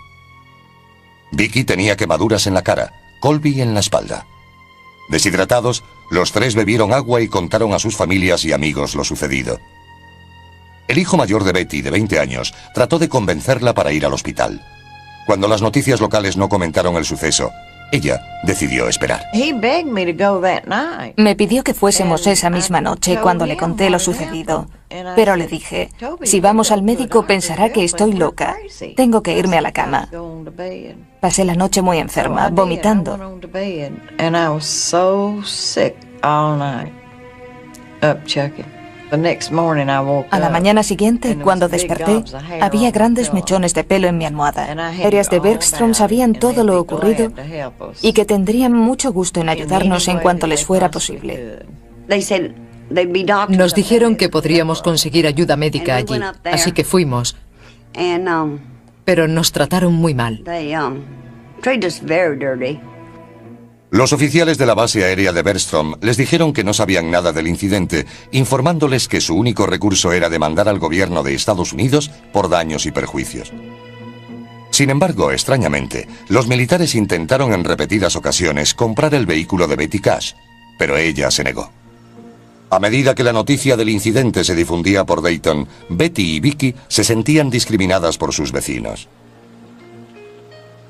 Vicki tenía quemaduras en la cara, Colby en la espalda. Deshidratados, los tres bebieron agua y contaron a sus familias y amigos lo sucedido. El hijo mayor de Betty, de 20 años, trató de convencerla para ir al hospital. Cuando las noticias locales no comentaron el suceso, ella decidió esperar. Me pidió que fuésemos esa misma noche cuando le conté lo sucedido. Pero le dije, si vamos al médico pensará que estoy loca. Tengo que irme a la cama. Pasé la noche muy enferma, vomitando. A la mañana siguiente, cuando desperté, había grandes mechones de pelo en mi almohada. Áreas de Bergstrom sabían todo lo ocurrido y que tendrían mucho gusto en ayudarnos en cuanto les fuera posible. Nos dijeron que podríamos conseguir ayuda médica allí, así que fuimos. Pero nos trataron muy mal. Los oficiales de la base aérea de Bergstrom les dijeron que no sabían nada del incidente, informándoles que su único recurso era demandar al gobierno de Estados Unidos por daños y perjuicios. Sin embargo, extrañamente, los militares intentaron en repetidas ocasiones comprar el vehículo de Betty Cash, pero ella se negó. A medida que la noticia del incidente se difundía por Dayton, Betty y Vicki se sentían discriminadas por sus vecinos.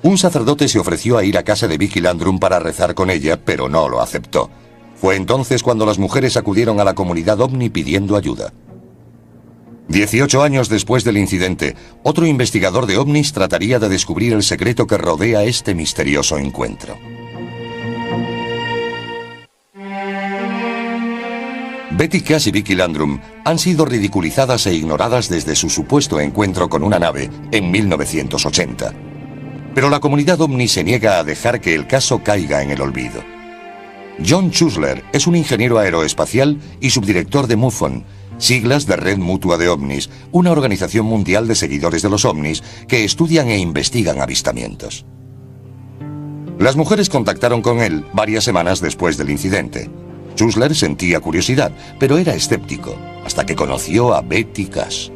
Un sacerdote se ofreció a ir a casa de Vicki Landrum para rezar con ella, pero no lo aceptó. Fue entonces cuando las mujeres acudieron a la comunidad ovni pidiendo ayuda. 18 años después del incidente, otro investigador de ovnis trataría de descubrir el secreto que rodea este misterioso encuentro. Betty Cash y Vicki Landrum han sido ridiculizadas e ignoradas desde su supuesto encuentro con una nave en 1980. Pero la comunidad ovni se niega a dejar que el caso caiga en el olvido. John Chusler es un ingeniero aeroespacial y subdirector de MUFON, siglas de Red Mutua de OVNIs, una organización mundial de seguidores de los ovnis que estudian e investigan avistamientos. Las mujeres contactaron con él varias semanas después del incidente. Chusler sentía curiosidad, pero era escéptico, hasta que conoció a Betty Cash.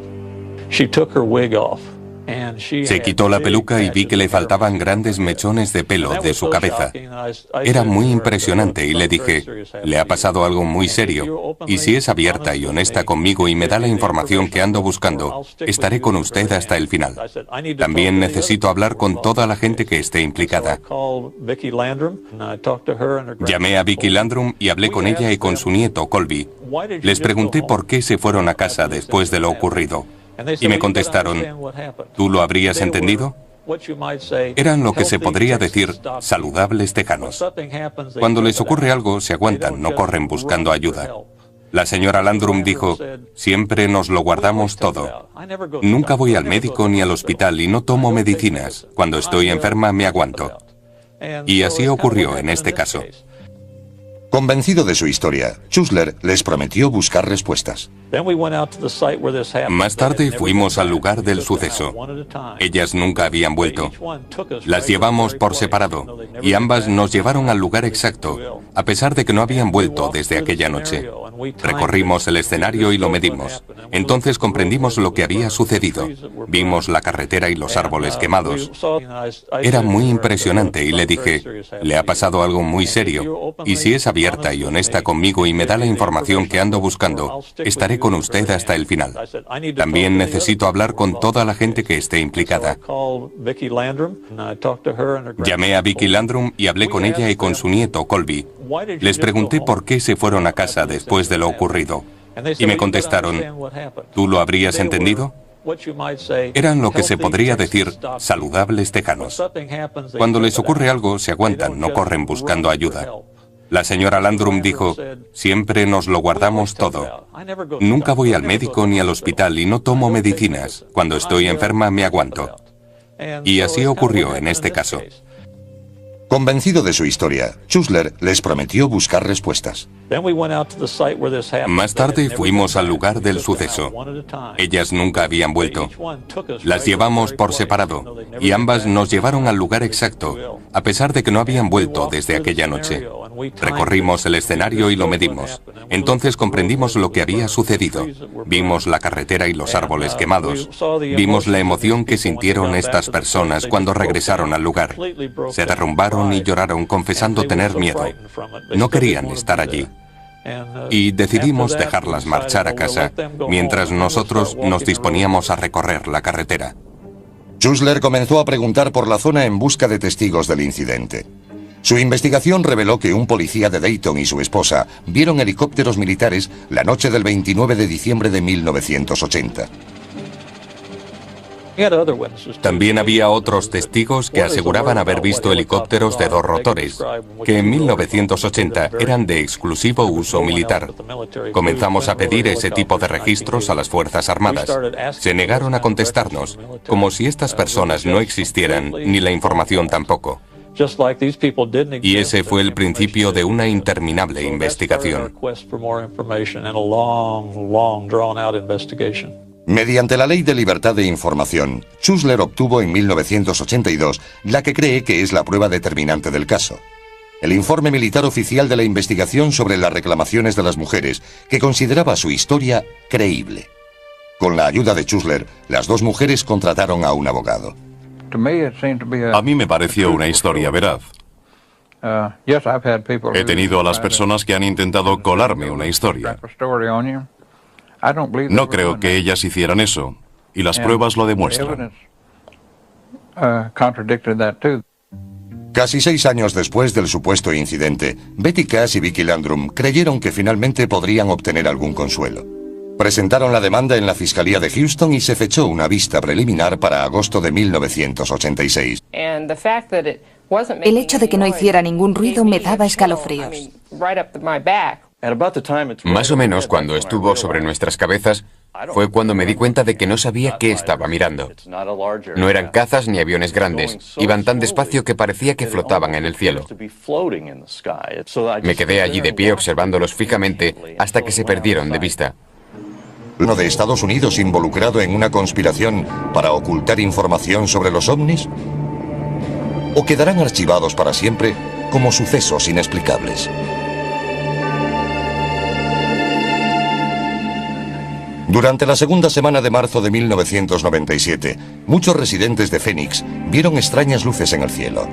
Se quitó la peluca y vi que le faltaban grandes mechones de pelo de su cabeza. Era muy impresionante y le dije, le ha pasado algo muy serio, y si es abierta y honesta conmigo y me da la información que ando buscando, estaré con usted hasta el final. También necesito hablar con toda la gente que esté implicada. Llamé a Vicki Landrum y hablé con ella y con su nieto, Colby. Les pregunté por qué se fueron a casa después de lo ocurrido. Y me contestaron, ¿tú lo habrías entendido? Eran lo que se podría decir saludables tejanos. Cuando les ocurre algo, se aguantan, no corren buscando ayuda. La señora Landrum dijo, siempre nos lo guardamos todo. Nunca voy al médico ni al hospital y no tomo medicinas. Cuando estoy enferma me aguanto. Y así ocurrió en este caso. Convencido de su historia, Chusler les prometió buscar respuestas. Más tarde fuimos al lugar del suceso. Ellas nunca habían vuelto. Las llevamos por separado y ambas nos llevaron al lugar exacto, a pesar de que no habían vuelto desde aquella noche. Recorrimos el escenario y lo medimos. Entonces comprendimos lo que había sucedido. Vimos la carretera y los árboles quemados. Era muy impresionante y le dije, le ha pasado algo muy serio, y si es abierta y honesta conmigo y me da la información que ando buscando, estaré con usted hasta el final. También necesito hablar con toda la gente que esté implicada. Llamé a Vicki Landrum y hablé con ella y con su nieto, Colby. Les pregunté por qué se fueron a casa después de lo ocurrido. Y me contestaron, ¿tú lo habrías entendido? Eran lo que se podría decir saludables tejanos. Cuando les ocurre algo, se aguantan, no corren buscando ayuda. La señora Landrum dijo, siempre nos lo guardamos todo. Nunca voy al médico ni al hospital y no tomo medicinas. Cuando estoy enferma me aguanto. Y así ocurrió en este caso. Convencido de su historia, Chusler les prometió buscar respuestas. Más tarde fuimos al lugar del suceso. Ellas nunca habían vuelto. Las llevamos por separado y ambas nos llevaron al lugar exacto, a pesar de que no habían vuelto desde aquella noche. Recorrimos el escenario y lo medimos. Entonces comprendimos lo que había sucedido. Vimos la carretera y los árboles quemados. Vimos la emoción que sintieron estas personas cuando regresaron al lugar. Se derrumbaron y lloraron confesando tener miedo. No querían estar allí. Y decidimos dejarlas marchar a casa mientras nosotros nos disponíamos a recorrer la carretera. Chusler comenzó a preguntar por la zona en busca de testigos del incidente. Su investigación reveló que un policía de Dayton y su esposa vieron helicópteros militares la noche del 29 de diciembre de 1980. También había otros testigos que aseguraban haber visto helicópteros de 2 rotores, que en 1980 eran de exclusivo uso militar. Comenzamos a pedir ese tipo de registros a las Fuerzas Armadas. Se negaron a contestarnos, como si estas personas no existieran, ni la información tampoco. Y ese fue el principio de una interminable investigación. Mediante la Ley de Libertad de Información, Chusler obtuvo en 1982 la que cree que es la prueba determinante del caso. El informe militar oficial de la investigación sobre las reclamaciones de las mujeres, que consideraba su historia creíble. Con la ayuda de Chusler, las dos mujeres contrataron a un abogado. A mí me pareció una historia veraz. He tenido a las personas que han intentado colarme una historia. No creo que ellas hicieran eso, y las pruebas lo demuestran. Casi 6 años después del supuesto incidente, Betty Cash y Vicky Landrum creyeron que finalmente podrían obtener algún consuelo. Presentaron la demanda en la Fiscalía de Houston y se fechó una vista preliminar para agosto de 1986. El hecho de que no hiciera ningún ruido me daba escalofríos. Más o menos cuando estuvo sobre nuestras cabezas, fue cuando me di cuenta de que no sabía qué estaba mirando. No eran cazas ni aviones grandes, iban tan despacio que parecía que flotaban en el cielo. Me quedé allí de pie observándolos fijamente hasta que se perdieron de vista. ¿Uno de Estados Unidos involucrado en una conspiración para ocultar información sobre los ovnis? ¿O quedarán archivados para siempre como sucesos inexplicables? Durante la segunda semana de marzo de 1997, muchos residentes de Phoenix vieron extrañas luces en el cielo.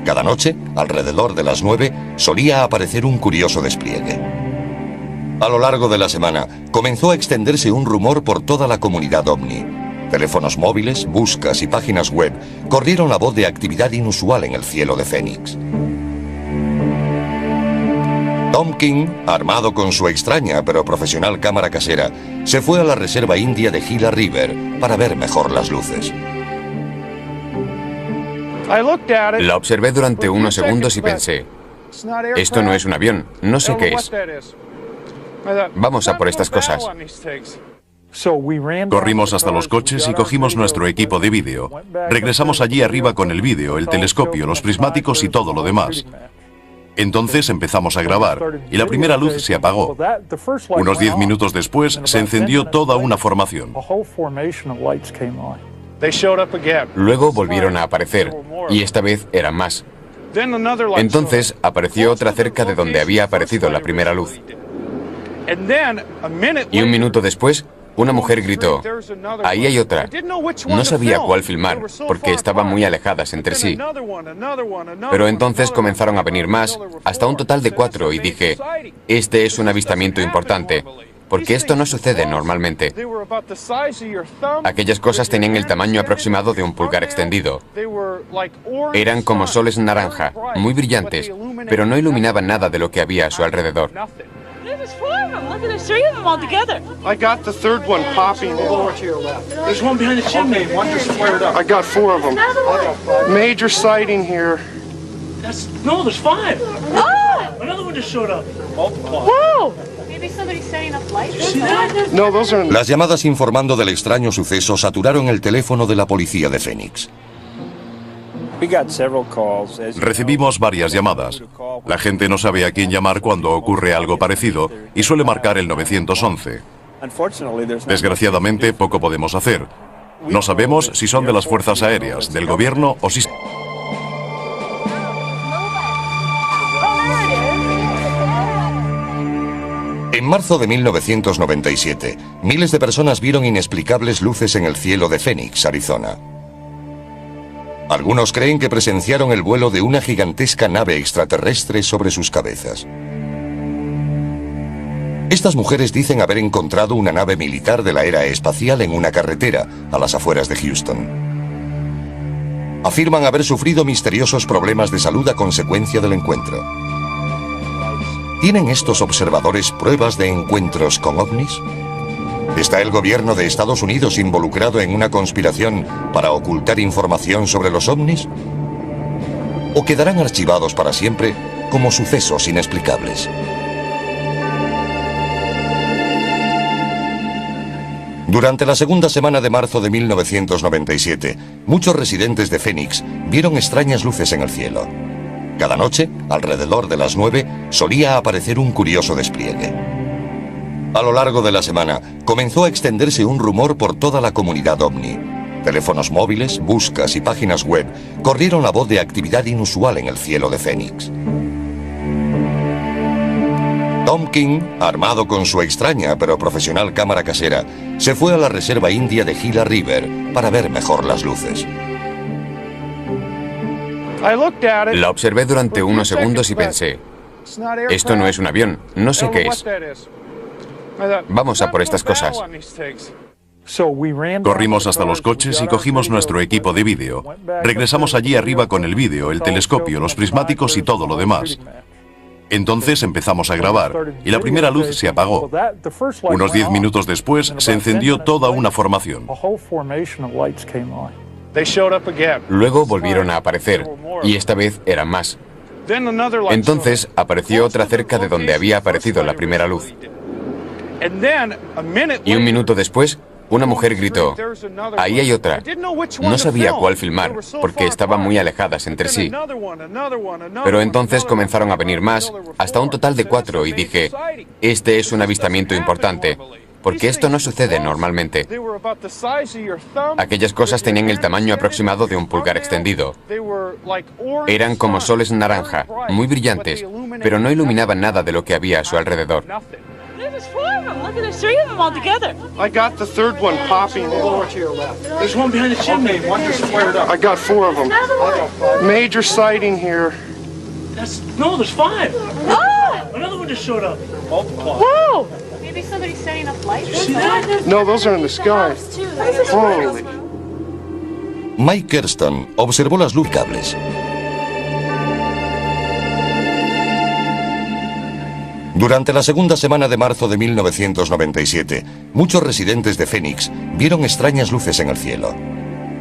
Cada noche, alrededor de las 9, solía aparecer un curioso despliegue. A lo largo de la semana, comenzó a extenderse un rumor por toda la comunidad ovni. Teléfonos móviles, buscas y páginas web corrieron la voz de actividad inusual en el cielo de Phoenix. Tom King, armado con su extraña pero profesional cámara casera, se fue a la reserva india de Gila River para ver mejor las luces. La observé durante unos segundos y pensé, esto no es un avión, no sé qué es. Vamos a por estas cosas. Corrimos hasta los coches y cogimos nuestro equipo de vídeo. Regresamos allí arriba con el vídeo, el telescopio, los prismáticos y todo lo demás. Entonces empezamos a grabar y la primera luz se apagó. Unos 10 minutos después se encendió toda una formación. Luego volvieron a aparecer y esta vez eran más. Entonces apareció otra cerca de donde había aparecido la primera luz. Y un minuto después, una mujer gritó, ahí hay otra. No sabía cuál filmar, porque estaban muy alejadas entre sí. Pero entonces comenzaron a venir más, hasta un total de 4, y dije, este es un avistamiento importante. porque esto no sucede normalmente. Aquellas cosas tenían el tamaño aproximado de un pulgar extendido. Eran como soles naranja, muy brillantes, pero no iluminaban nada de lo que había a su alrededor. There's 4 of them. Look at there's 3 of them all together. I got the third one popping. There's one behind the chimney. One just flared up. I got 4 of them. Major sighting here. No, there's 5. Oh! Another one just showed up. Multiply. Whoa! Maybe somebody's setting up lights. No, those are... Las llamadas informando del extraño suceso saturaron el teléfono de la policía de Phoenix. Recibimos varias llamadas. La gente no sabe a quién llamar cuando ocurre algo parecido y suele marcar el 911. Desgraciadamente, poco podemos hacer. No sabemos si son de las fuerzas aéreas, del gobierno o si... En marzo de 1997, miles de personas vieron inexplicables luces en el cielo de Phoenix, Arizona. Algunos creen que presenciaron el vuelo de una gigantesca nave extraterrestre sobre sus cabezas. Estas mujeres dicen haber encontrado una nave militar de la era espacial en una carretera a las afueras de Houston. Afirman haber sufrido misteriosos problemas de salud a consecuencia del encuentro. ¿Tienen estos observadores pruebas de encuentros con ovnis? ¿Está el gobierno de Estados Unidos involucrado en una conspiración para ocultar información sobre los ovnis? ¿O quedarán archivados para siempre como sucesos inexplicables? Durante la segunda semana de marzo de 1997, muchos residentes de Phoenix vieron extrañas luces en el cielo. Cada noche, alrededor de las 9, solía aparecer un curioso despliegue. A lo largo de la semana, comenzó a extenderse un rumor por toda la comunidad ovni. Teléfonos móviles, buscas y páginas web corrieron la voz de actividad inusual en el cielo de Phoenix. Tom King, armado con su extraña pero profesional cámara casera, se fue a la reserva india de Gila River para ver mejor las luces. La observé durante unos segundos y pensé, esto no es un avión, no sé qué es. Vamos a por estas cosas. Corrimos hasta los coches y cogimos nuestro equipo de vídeo. Regresamos allí arriba con el vídeo, el telescopio, los prismáticos y todo lo demás. Entonces empezamos a grabar y la primera luz se apagó. Unos 10 minutos después se encendió toda una formación. Luego volvieron a aparecer y esta vez eran más. Entonces apareció otra cerca de donde había aparecido la primera luz. Y un minuto después, una mujer gritó, ahí hay otra. No sabía cuál filmar, porque estaban muy alejadas entre sí. Pero entonces comenzaron a venir más, hasta un total de 4, y dije, este es un avistamiento importante, porque esto no sucede normalmente. Aquellas cosas tenían el tamaño aproximado de un pulgar extendido. Eran como soles naranja, muy brillantes, pero no iluminaban nada de lo que había a su alrededor. There's 4 of them. Look at there's 3 of them all together. I got the third one popping. There's one behind the chimney. One just flared up. I got 4 of them. Major sighting here. No, there's 5. Oh! Another one just showed up. Multiply. Whoa! Maybe somebody's setting up lights. No, those are in the sky. Holy. Mike Kerston observó las luces cables. Durante la segunda semana de marzo de 1997, muchos residentes de Phoenix vieron extrañas luces en el cielo.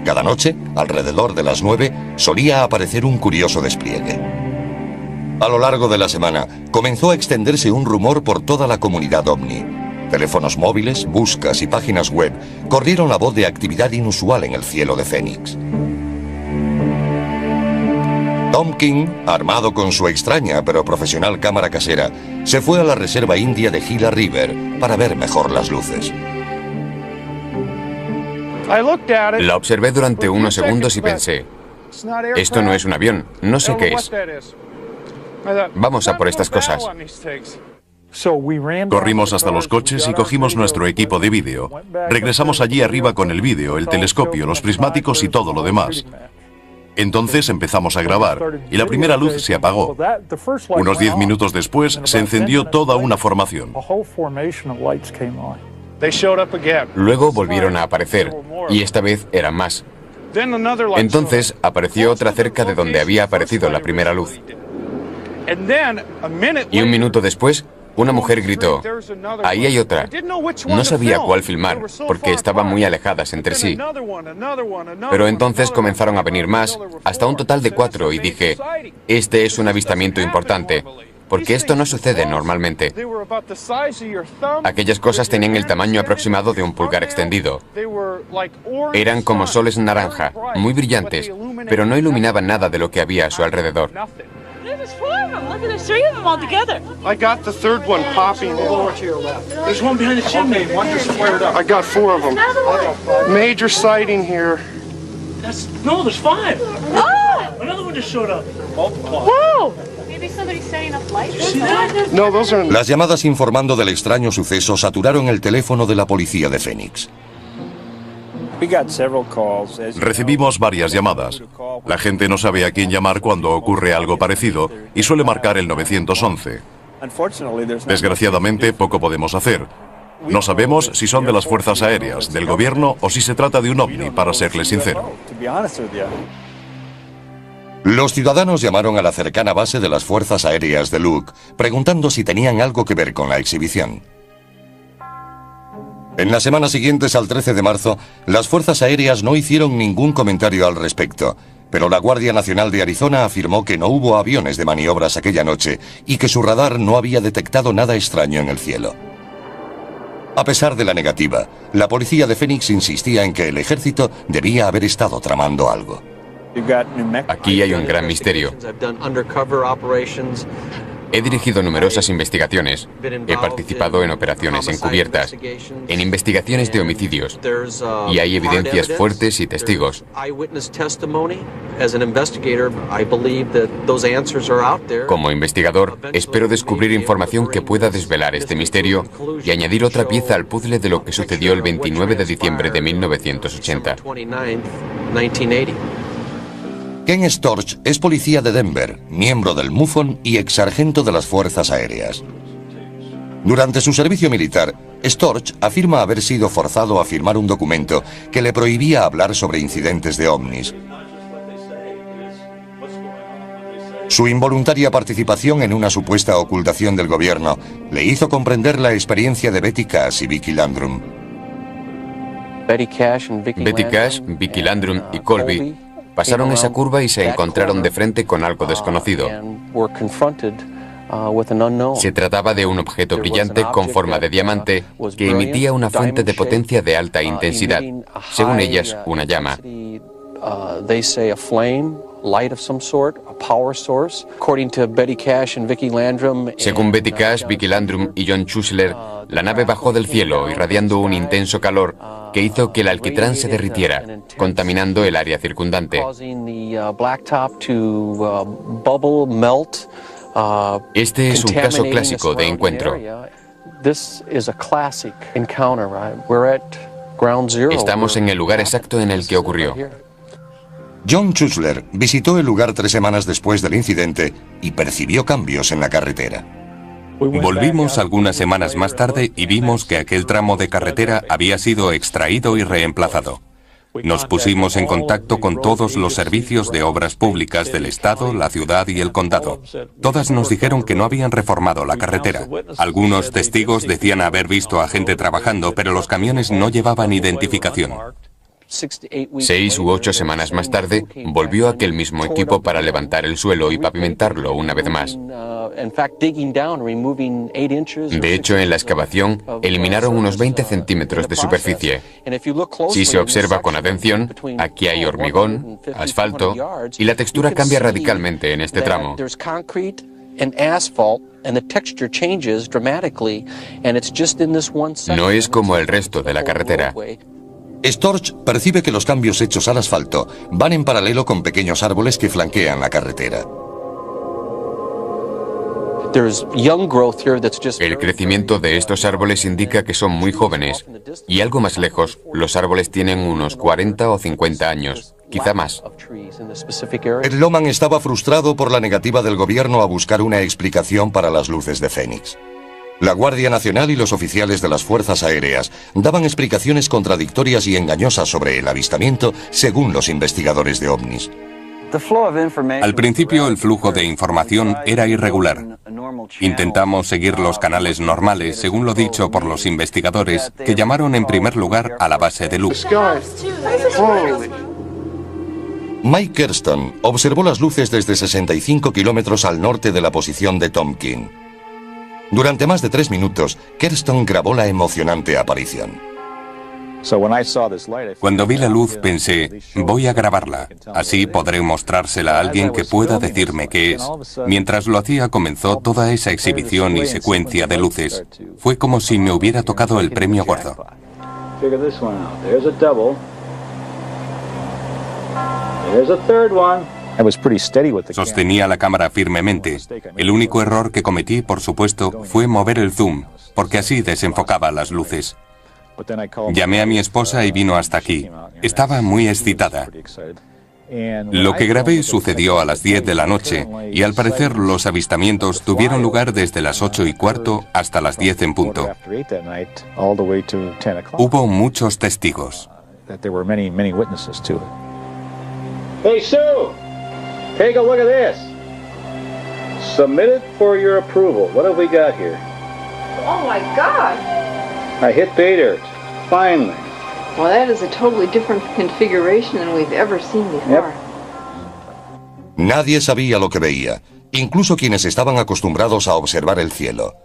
Cada noche, alrededor de las 9, solía aparecer un curioso despliegue. A lo largo de la semana, comenzó a extenderse un rumor por toda la comunidad ovni. Teléfonos móviles, buscas y páginas web corrieron la voz de actividad inusual en el cielo de Phoenix. Tom King, armado con su extraña pero profesional cámara casera, se fue a la reserva india de Gila River para ver mejor las luces. La observé durante unos segundos y pensé, esto no es un avión, no sé qué es. Vamos a por estas cosas. Corrimos hasta los coches y cogimos nuestro equipo de vídeo. Regresamos allí arriba con el vídeo, el telescopio, los prismáticos y todo lo demás. Entonces empezamos a grabar y la primera luz se apagó. Unos 10 minutos después se encendió toda una formación. Luego volvieron a aparecer, y esta vez eran más. Entonces apareció otra cerca de donde había aparecido la primera luz. Y un minuto después, una mujer gritó, ahí hay otra. No sabía cuál filmar, porque estaban muy alejadas entre sí. Pero entonces comenzaron a venir más, hasta un total de 4, y dije, este es un avistamiento importante, porque esto no sucede normalmente. Aquellas cosas tenían el tamaño aproximado de un pulgar extendido. Eran como soles naranja, muy brillantes, pero no iluminaban nada de lo que había a su alrededor. I got the third one popping. There's one behind the chimney. One just flared up. I got 4 of them. Major sighting here. No, there's 5. Ah! Another one just showed up. Whoa! Maybe somebody's setting up lights. No, those are... Las llamadas informando del extraño suceso saturaron el teléfono de la policía de Phoenix. Recibimos varias llamadas. La gente no sabe a quién llamar cuando ocurre algo parecido y suele marcar el 911. Desgraciadamente, poco podemos hacer. No sabemos si son de las fuerzas aéreas, del gobierno o si se trata de un ovni, para serles sincero. Los ciudadanos llamaron a la cercana base de las fuerzas aéreas de Luke, preguntando si tenían algo que ver con la exhibición. En las semanas siguientes al 13 de marzo, las fuerzas aéreas no hicieron ningún comentario al respecto, pero la Guardia Nacional de Arizona afirmó que no hubo aviones de maniobras aquella noche y que su radar no había detectado nada extraño en el cielo. A pesar de la negativa, la policía de Phoenix insistía en que el ejército debía haber estado tramando algo. Aquí hay un gran misterio. He dirigido numerosas investigaciones. He participado en operaciones encubiertas, en investigaciones de homicidios, y hay evidencias fuertes y testigos. Como investigador, espero descubrir información que pueda desvelar este misterio y añadir otra pieza al puzzle de lo que sucedió el 29 de diciembre de 1980. Ken Storch es policía de Denver, miembro del MUFON y ex sargento de las Fuerzas Aéreas. Durante su servicio militar, Storch afirma haber sido forzado a firmar un documento que le prohibía hablar sobre incidentes de ovnis. Su involuntaria participación en una supuesta ocultación del gobierno le hizo comprender la experiencia de Betty Cash y Vicky Landrum. Betty Cash, Vicky Landrum y Colby pasaron esa curva y se encontraron de frente con algo desconocido. Se trataba de un objeto brillante con forma de diamante que emitía una fuente de potencia de alta intensidad, según ellas, una llama. Según Betty Cash, Vicky Landrum y John Schuessler, la nave bajó del cielo irradiando un intenso calor que hizo que el alquitrán se derritiera, contaminando el área circundante. Este es un caso clásico de encuentro. Estamos en el lugar exacto en el que ocurrió. John Schuessler visitó el lugar 3 semanas después del incidente y percibió cambios en la carretera. Volvimos algunas semanas más tarde y vimos que aquel tramo de carretera había sido extraído y reemplazado. Nos pusimos en contacto con todos los servicios de obras públicas del estado, la ciudad y el condado. Todas nos dijeron que no habían reformado la carretera. Algunos testigos decían haber visto a gente trabajando, pero los camiones no llevaban identificación. 6 u 8 semanas más tarde, volvió aquel mismo equipo para levantar el suelo y pavimentarlo una vez más. De hecho, en la excavación, eliminaron unos 20 centímetros de superficie. Si se observa con atención, aquí hay hormigón, asfalto, y la textura cambia radicalmente en este tramo. No es como el resto de la carretera. Storch percibe que los cambios hechos al asfalto van en paralelo con pequeños árboles que flanquean la carretera. El crecimiento de estos árboles indica que son muy jóvenes, y algo más lejos, los árboles tienen unos 40 o 50 años. quizá más. Ed Lohman estaba frustrado por la negativa del gobierno a buscar una explicación para las luces de Fénix. La Guardia Nacional y los oficiales de las Fuerzas Aéreas daban explicaciones contradictorias y engañosas sobre el avistamiento según los investigadores de ovnis. Al principio el flujo de información era irregular. Intentamos seguir los canales normales, según lo dicho por los investigadores, que llamaron en primer lugar a la base de Luke. Mike Kerston observó las luces desde 65 kilómetros al norte de la posición de Tompkin. Durante más de 3 minutos, Kerston grabó la emocionante aparición. Cuando vi la luz pensé, voy a grabarla, así podré mostrársela a alguien que pueda decirme qué es. Mientras lo hacía comenzó toda esa exhibición y secuencia de luces. Fue como si me hubiera tocado el premio gordo. Sostenía la cámara firmemente. El único error que cometí, por supuesto, fue mover el zoom, porque así desenfocaba las luces. Llamé a mi esposa y vino hasta aquí. Estaba muy excitada. Lo que grabé sucedió a las 10 de la noche y al parecer los avistamientos tuvieron lugar desde las 8:15 hasta las 10 en punto. Hubo muchos testigos. Hey Sue, take a look at this. Submitted for your approval. What have we got here? Oh my God! I hit pay dirt. Finally. Well, that is a totally different configuration than we've ever seen before. Nadie sabía lo que veía, incluso quienes estaban acostumbrados a observar el cielo.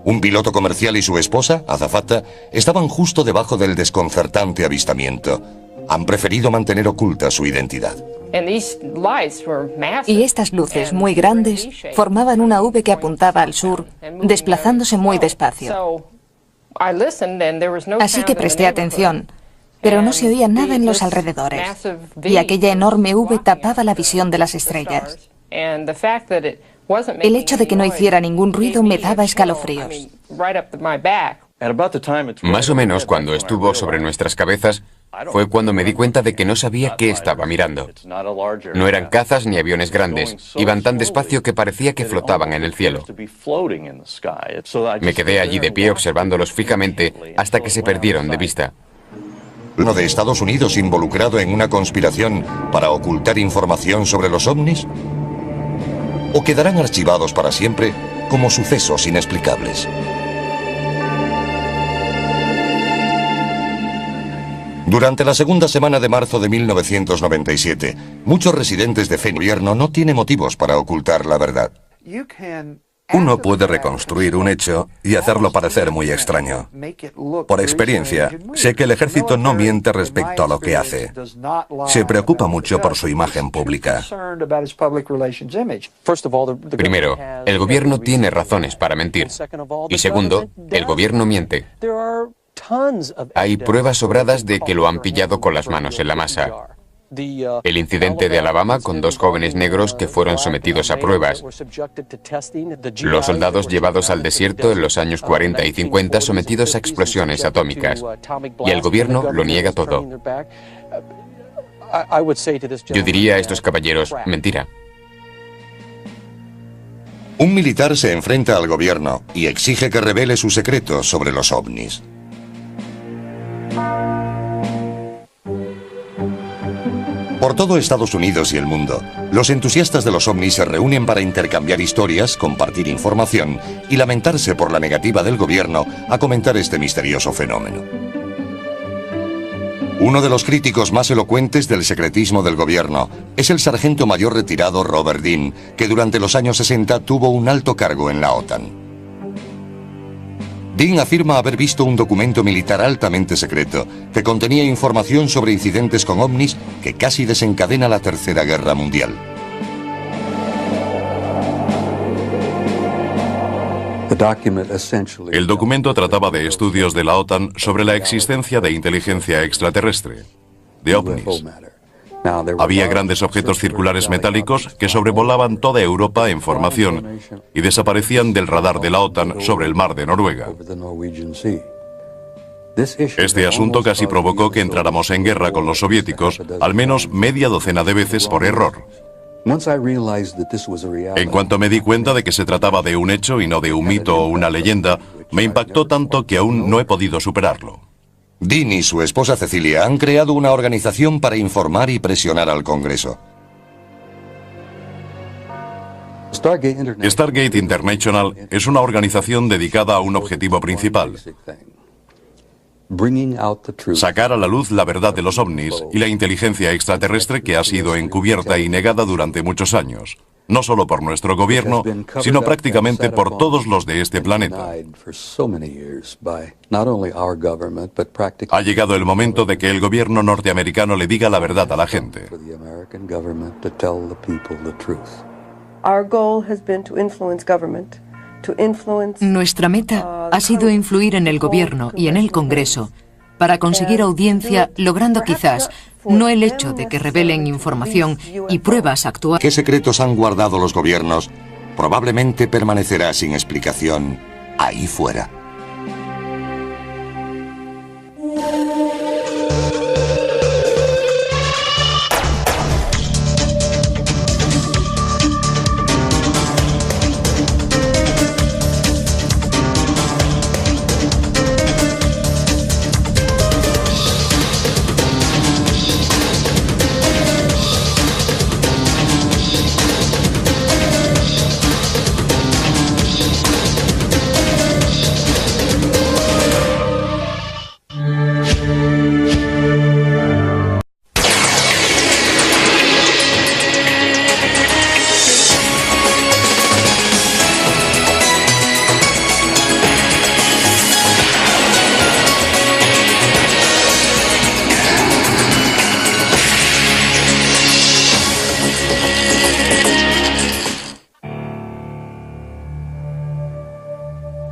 Un piloto comercial y su esposa, azafata, estaban justo debajo del desconcertante avistamiento. Han preferido mantener oculta su identidad. Y estas luces muy grandes formaban una V que apuntaba al sur, desplazándose muy despacio. Así que presté atención, pero no se oía nada en los alrededores, y aquella enorme V tapaba la visión de las estrellas. El hecho de que no hiciera ningún ruido me daba escalofríos. Más o menos cuando estuvo sobre nuestras cabezas, fue cuando me di cuenta de que no sabía qué estaba mirando. No eran cazas ni aviones grandes, iban tan despacio que parecía que flotaban en el cielo. Me quedé allí de pie observándolos fijamente hasta que se perdieron de vista. ¿Uno de Estados Unidos involucrado en una conspiración para ocultar información sobre los ovnis? ¿O quedarán archivados para siempre como sucesos inexplicables? Durante la segunda semana de marzo de 1997, muchos residentes de Fénix no tienen motivos para ocultar la verdad. Uno puede reconstruir un hecho y hacerlo parecer muy extraño. Por experiencia, sé que el ejército no miente respecto a lo que hace. Se preocupa mucho por su imagen pública. Primero, el gobierno tiene razones para mentir. Y segundo, el gobierno miente. Hay pruebas sobradas de que lo han pillado con las manos en la masa. El incidente de Alabama con 2 jóvenes negros que fueron sometidos a pruebas. Los soldados llevados al desierto en los años 40 y 50 sometidos a explosiones atómicas. Y el gobierno lo niega todo. Yo diría a estos caballeros, mentira. Un militar se enfrenta al gobierno y exige que revele sus secretos sobre los ovnis. Por todo Estados Unidos y el mundo, los entusiastas de los ovnis se reúnen para intercambiar historias, compartir información y lamentarse por la negativa del gobierno a comentar este misterioso fenómeno. Uno de los críticos más elocuentes del secretismo del gobierno es el sargento mayor retirado Robert Dean, que durante los años 60 tuvo un alto cargo en la OTAN. Dean afirma haber visto un documento militar altamente secreto que contenía información sobre incidentes con ovnis que casi desencadena la Tercera Guerra Mundial. El documento trataba de estudios de la OTAN sobre la existencia de inteligencia extraterrestre, de ovnis. Había grandes objetos circulares metálicos que sobrevolaban toda Europa en formación y desaparecían del radar de la OTAN sobre el mar de Noruega. Este asunto casi provocó que entráramos en guerra con los soviéticos al menos media docena de veces por error. En cuanto me di cuenta de que se trataba de un hecho y no de un mito o una leyenda, me impactó tanto que aún no he podido superarlo. Dean y su esposa Cecilia han creado una organización para informar y presionar al Congreso. Stargate International es una organización dedicada a un objetivo principal: sacar a la luz la verdad de los ovnis y la inteligencia extraterrestre que ha sido encubierta y negada durante muchos años, no solo por nuestro gobierno, sino prácticamente por todos los de este planeta. Ha llegado el momento de que el gobierno norteamericano le diga la verdad a la gente. Nuestra meta ha sido influir en el gobierno y en el Congreso para conseguir audiencia, logrando quizás no el hecho de que revelen información y pruebas actuales. ¿Qué secretos han guardado los gobiernos? Probablemente permanecerá sin explicación ahí fuera.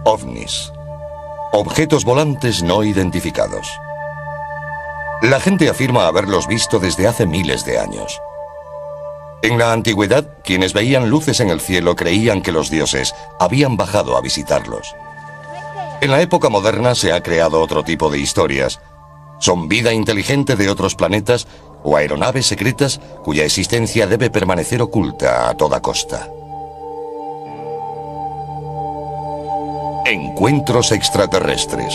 OVNIs. Objetos volantes no identificados. La gente afirma haberlos visto desde hace miles de años. En la antigüedad, quienes veían luces en el cielo creían que los dioses habían bajado a visitarlos. En la época moderna se ha creado otro tipo de historias. Son vida inteligente de otros planetas o aeronaves secretas cuya existencia debe permanecer oculta a toda costa. Encuentros extraterrestres.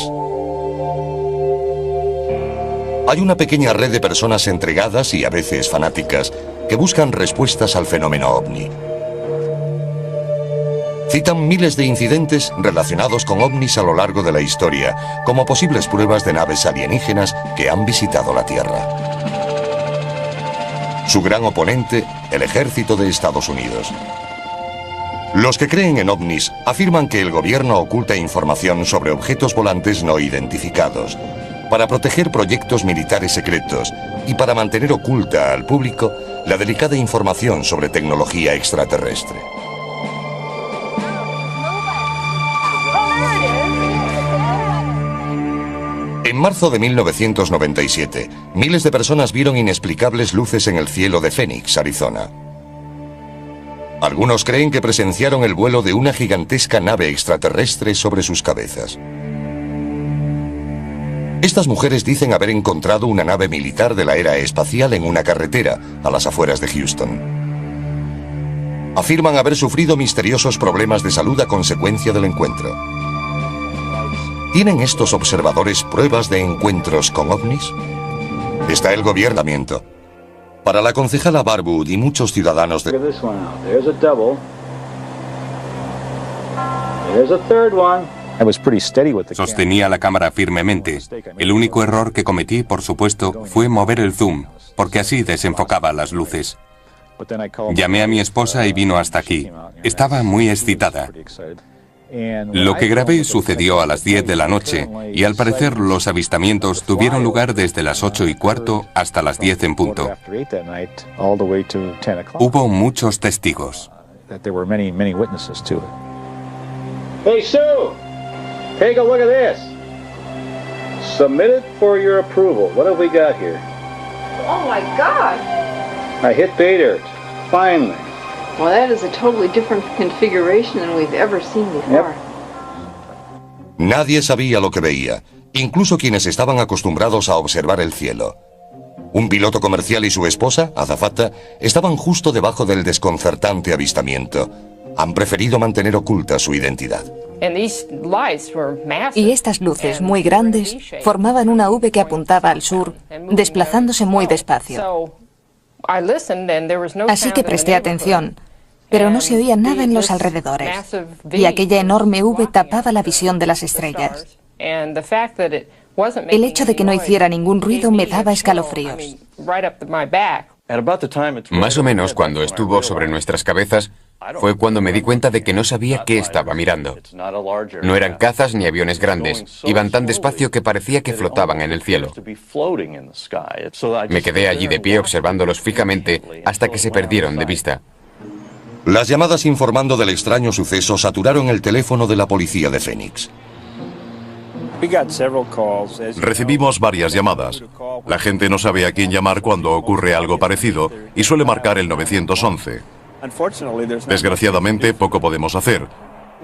Hay una pequeña red de personas entregadas y a veces fanáticas que buscan respuestas al fenómeno ovni. Citan miles de incidentes relacionados con ovnis a lo largo de la historia, como posibles pruebas de naves alienígenas que han visitado la Tierra. Su gran oponente, el ejército de Estados Unidos. Los que creen en ovnis afirman que el gobierno oculta información sobre objetos volantes no identificados para proteger proyectos militares secretos y para mantener oculta al público la delicada información sobre tecnología extraterrestre. En marzo de 1997, miles de personas vieron inexplicables luces en el cielo de Phoenix, Arizona. Algunos creen que presenciaron el vuelo de una gigantesca nave extraterrestre sobre sus cabezas. Estas mujeres dicen haber encontrado una nave militar de la era espacial en una carretera a las afueras de Houston. Afirman haber sufrido misteriosos problemas de salud a consecuencia del encuentro. ¿Tienen estos observadores pruebas de encuentros con ovnis? Está el gobernamiento. Para la concejala Barwood y muchos ciudadanos de... Sostenía la cámara firmemente. El único error que cometí, por supuesto, fue mover el zoom, porque así desenfocaba las luces. Llamé a mi esposa y vino hasta aquí. Estaba muy excitada. Lo que grabé sucedió a las 10 de la noche y al parecer los avistamientos tuvieron lugar desde las 8:15 hasta las 10 en punto. Hubo muchos testigos. Hey, Sue! Take a look at this. Submitted for your approval. What have we got here? Oh my God! I hit pay dirt. Finally. Well, that is a totally different configuration than we've ever seen before. Nadie sabía lo que veía, incluso quienes estaban acostumbrados a observar el cielo. Un piloto comercial y su esposa, azafata, estaban justo debajo del desconcertante avistamiento. Han preferido mantener oculta su identidad. Y estas luces muy grandes formaban una V que apuntaba al sur, desplazándose muy despacio. Así que presté atención, pero no se oía nada en los alrededores, y aquella enorme V tapaba la visión de las estrellas. El hecho de que no hiciera ningún ruido me daba escalofríos. Más o menos cuando estuvo sobre nuestras cabezas, fue cuando me di cuenta de que no sabía qué estaba mirando. No eran cazas ni aviones grandes, iban tan despacio que parecía que flotaban en el cielo. Me quedé allí de pie observándolos fijamente hasta que se perdieron de vista. Las llamadas informando del extraño suceso saturaron el teléfono de la policía de Phoenix. Recibimos varias llamadas. La gente no sabe a quién llamar cuando ocurre algo parecido y suele marcar el 911. Desgraciadamente, poco podemos hacer.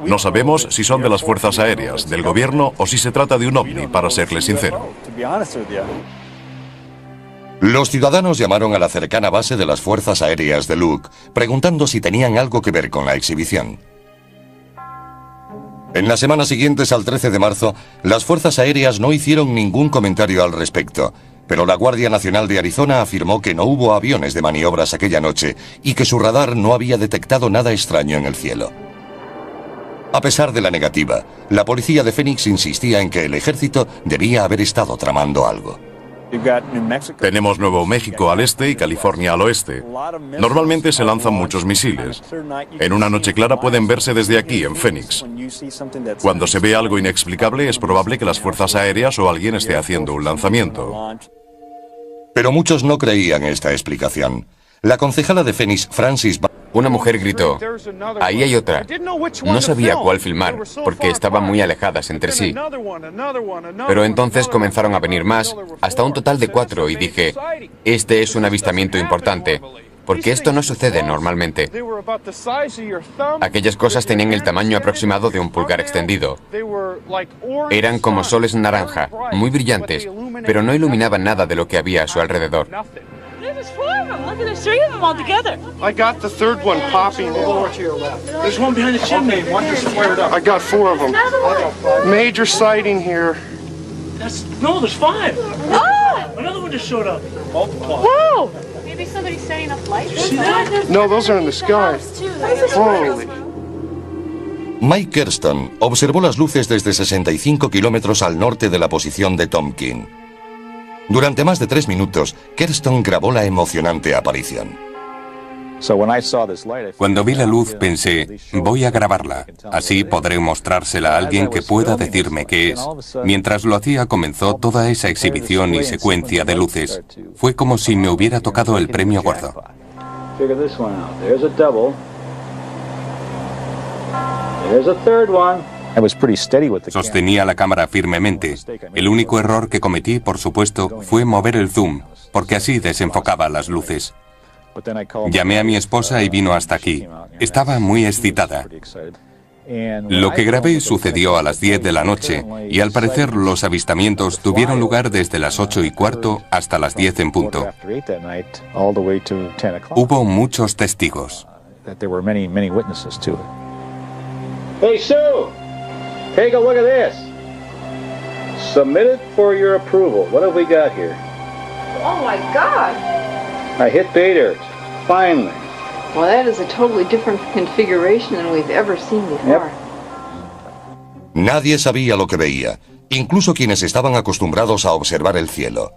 No sabemos si son de las fuerzas aéreas, del gobierno o si se trata de un ovni, para serles sincero. Los ciudadanos llamaron a la cercana base de las fuerzas aéreas de Luke, preguntando si tenían algo que ver con la exhibición. En las semanas siguientes al 13 de marzo, las fuerzas aéreas no hicieron ningún comentario al respecto, pero la Guardia Nacional de Arizona afirmó que no hubo aviones de maniobras aquella noche y que su radar no había detectado nada extraño en el cielo. A pesar de la negativa, la policía de Phoenix insistía en que el ejército debía haber estado tramando algo. Tenemos Nuevo México al este y California al oeste. Normalmente se lanzan muchos misiles. En una noche clara pueden verse desde aquí, en Phoenix. Cuando se ve algo inexplicable, es probable que las fuerzas aéreas o alguien esté haciendo un lanzamiento. Pero muchos no creían esta explicación. La concejala de Phoenix, Francis... Una mujer gritó, ahí hay otra. No sabía cuál filmar, porque estaban muy alejadas entre sí. Pero entonces comenzaron a venir más, hasta un total de 4, y dije, este es un avistamiento importante, porque esto no sucede normalmente. Aquellas cosas tenían el tamaño aproximado de un pulgar extendido. Eran como soles naranja, muy brillantes, pero no iluminaban nada de lo que había a su alrededor. There's 4 of them. Look at, there's 3 of them all together. I got the third one popping. Over to your left. There's one behind the chimney. One just flared up. I got 4 of them. Major sighting here. No, there's 5. Oh! Another one just showed up. Multiple. Whoa! Maybe somebody's setting up lights. You see that? No, those are in the sky. Holy. Mike Kerston observó las luces desde 65 kilómetros al norte de la posición de Tompkin. Durante más de 3 minutos, Kerston grabó la emocionante aparición. Cuando vi la luz pensé, voy a grabarla, así podré mostrársela a alguien que pueda decirme qué es. Mientras lo hacía comenzó toda esa exhibición y secuencia de luces. Fue como si me hubiera tocado el premio gordo. Sostenía la cámara firmemente. El único error que cometí, por supuesto, fue mover el zoom, porque así desenfocaba las luces. Llamé a mi esposa y vino hasta aquí. Estaba muy excitada. Lo que grabé sucedió a las 10 de la noche y al parecer los avistamientos tuvieron lugar desde las 8:15 hasta las 10 en punto. Hubo muchos testigos. Hey, Sue! Take a look at this. Submitted for your approval. What have we got here? Oh my God! I hit pay dirt. Finally. Well, that is a totally different configuration than we've ever seen before. Nadie sabía lo que veía, incluso quienes estaban acostumbrados a observar el cielo.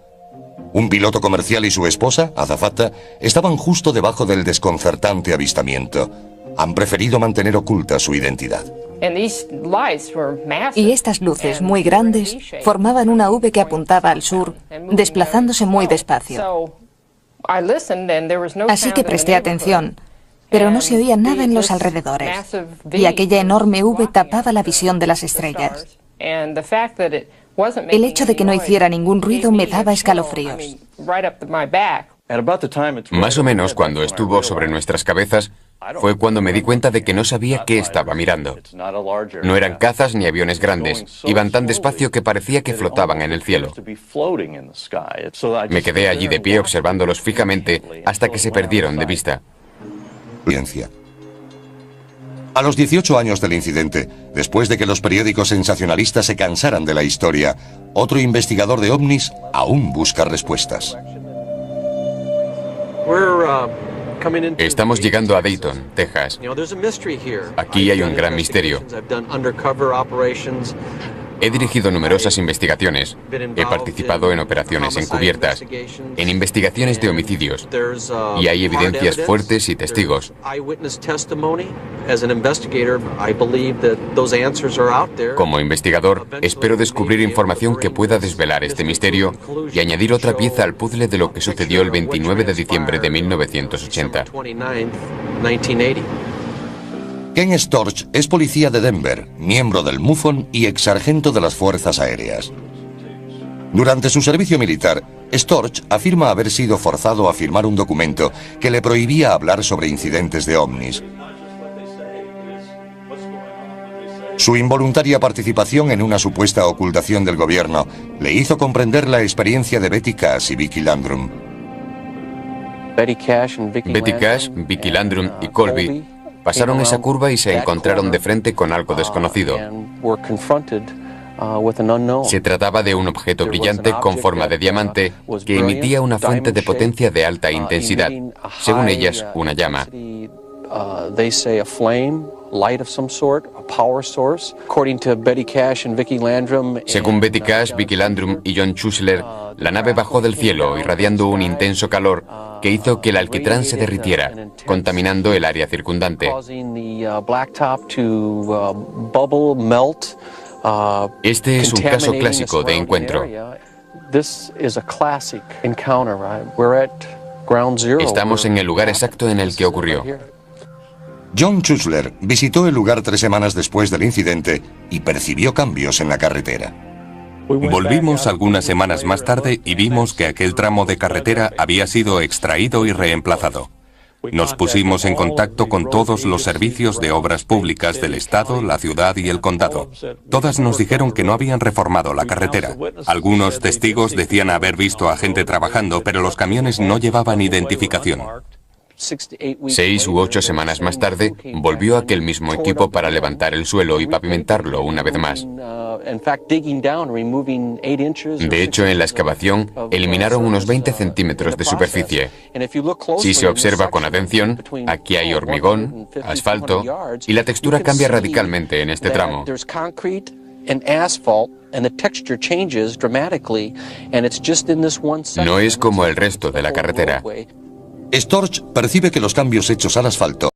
Un piloto comercial y su esposa, azafata, estaban justo debajo del desconcertante avistamiento. Han preferido mantener oculta su identidad. Y estas luces muy grandes formaban una V que apuntaba al sur, desplazándose muy despacio. Así que presté atención, pero no se oía nada en los alrededores, y aquella enorme V tapaba la visión de las estrellas. El hecho de que no hiciera ningún ruido me daba escalofríos. Más o menos cuando estuvo sobre nuestras cabezas, Fue cuando me di cuenta de que no sabía qué estaba mirando. No eran cazas ni aviones grandes. Iban tan despacio que parecía que flotaban en el cielo. Me quedé allí de pie observándolos fijamente hasta que se perdieron de vista. A los 18 años del incidente, después de que los periódicos sensacionalistas se cansaran de la historia, otro investigador de ovnis aún busca respuestas. Estamos llegando a Dayton, Texas. Aquí hay un gran misterio. He dirigido numerosas investigaciones. He participado en operaciones encubiertas, en investigaciones de homicidios. Y hay evidencias fuertes y testigos. Como investigador, espero descubrir información que pueda desvelar este misterio y añadir otra pieza al puzzle de lo que sucedió el 29 de diciembre de 1980. Ken Storch es policía de Denver, miembro del MUFON y exsargento de las Fuerzas Aéreas. Durante su servicio militar, Storch afirma haber sido forzado a firmar un documento que le prohibía hablar sobre incidentes de ovnis. Su involuntaria participación en una supuesta ocultación del gobierno le hizo comprender la experiencia de Betty Cash y Vicky Landrum. Betty Cash, Vicky Landrum y Colby pasaron esa curva y se encontraron de frente con algo desconocido. Se trataba de un objeto brillante con forma de diamante que emitía una fuente de potencia de alta intensidad, según ellas, una llama. Según Betty Cash, Vicky Landrum y John Schuessler, la nave bajó del cielo irradiando un intenso calor que hizo que el alquitrán se derritiera, contaminando el área circundante. Este es un caso clásico de encuentro. Estamos en el lugar exacto en el que ocurrió. John Schuessler visitó el lugar 3 semanas después del incidente y percibió cambios en la carretera. Volvimos algunas semanas más tarde y vimos que aquel tramo de carretera había sido extraído y reemplazado. Nos pusimos en contacto con todos los servicios de obras públicas del estado, la ciudad y el condado. Todas nos dijeron que no habían reformado la carretera. Algunos testigos decían haber visto a gente trabajando, pero los camiones no llevaban identificación. 6 u 8 semanas más tarde, volvió aquel mismo equipo para levantar el suelo y pavimentarlo una vez más. De hecho, en la excavación, eliminaron unos 20 centímetros de superficie. Si se observa con atención, aquí hay hormigón, asfalto, y la textura cambia radicalmente en este tramo. No es como el resto de la carretera. Storch percibe que los cambios hechos al asfalto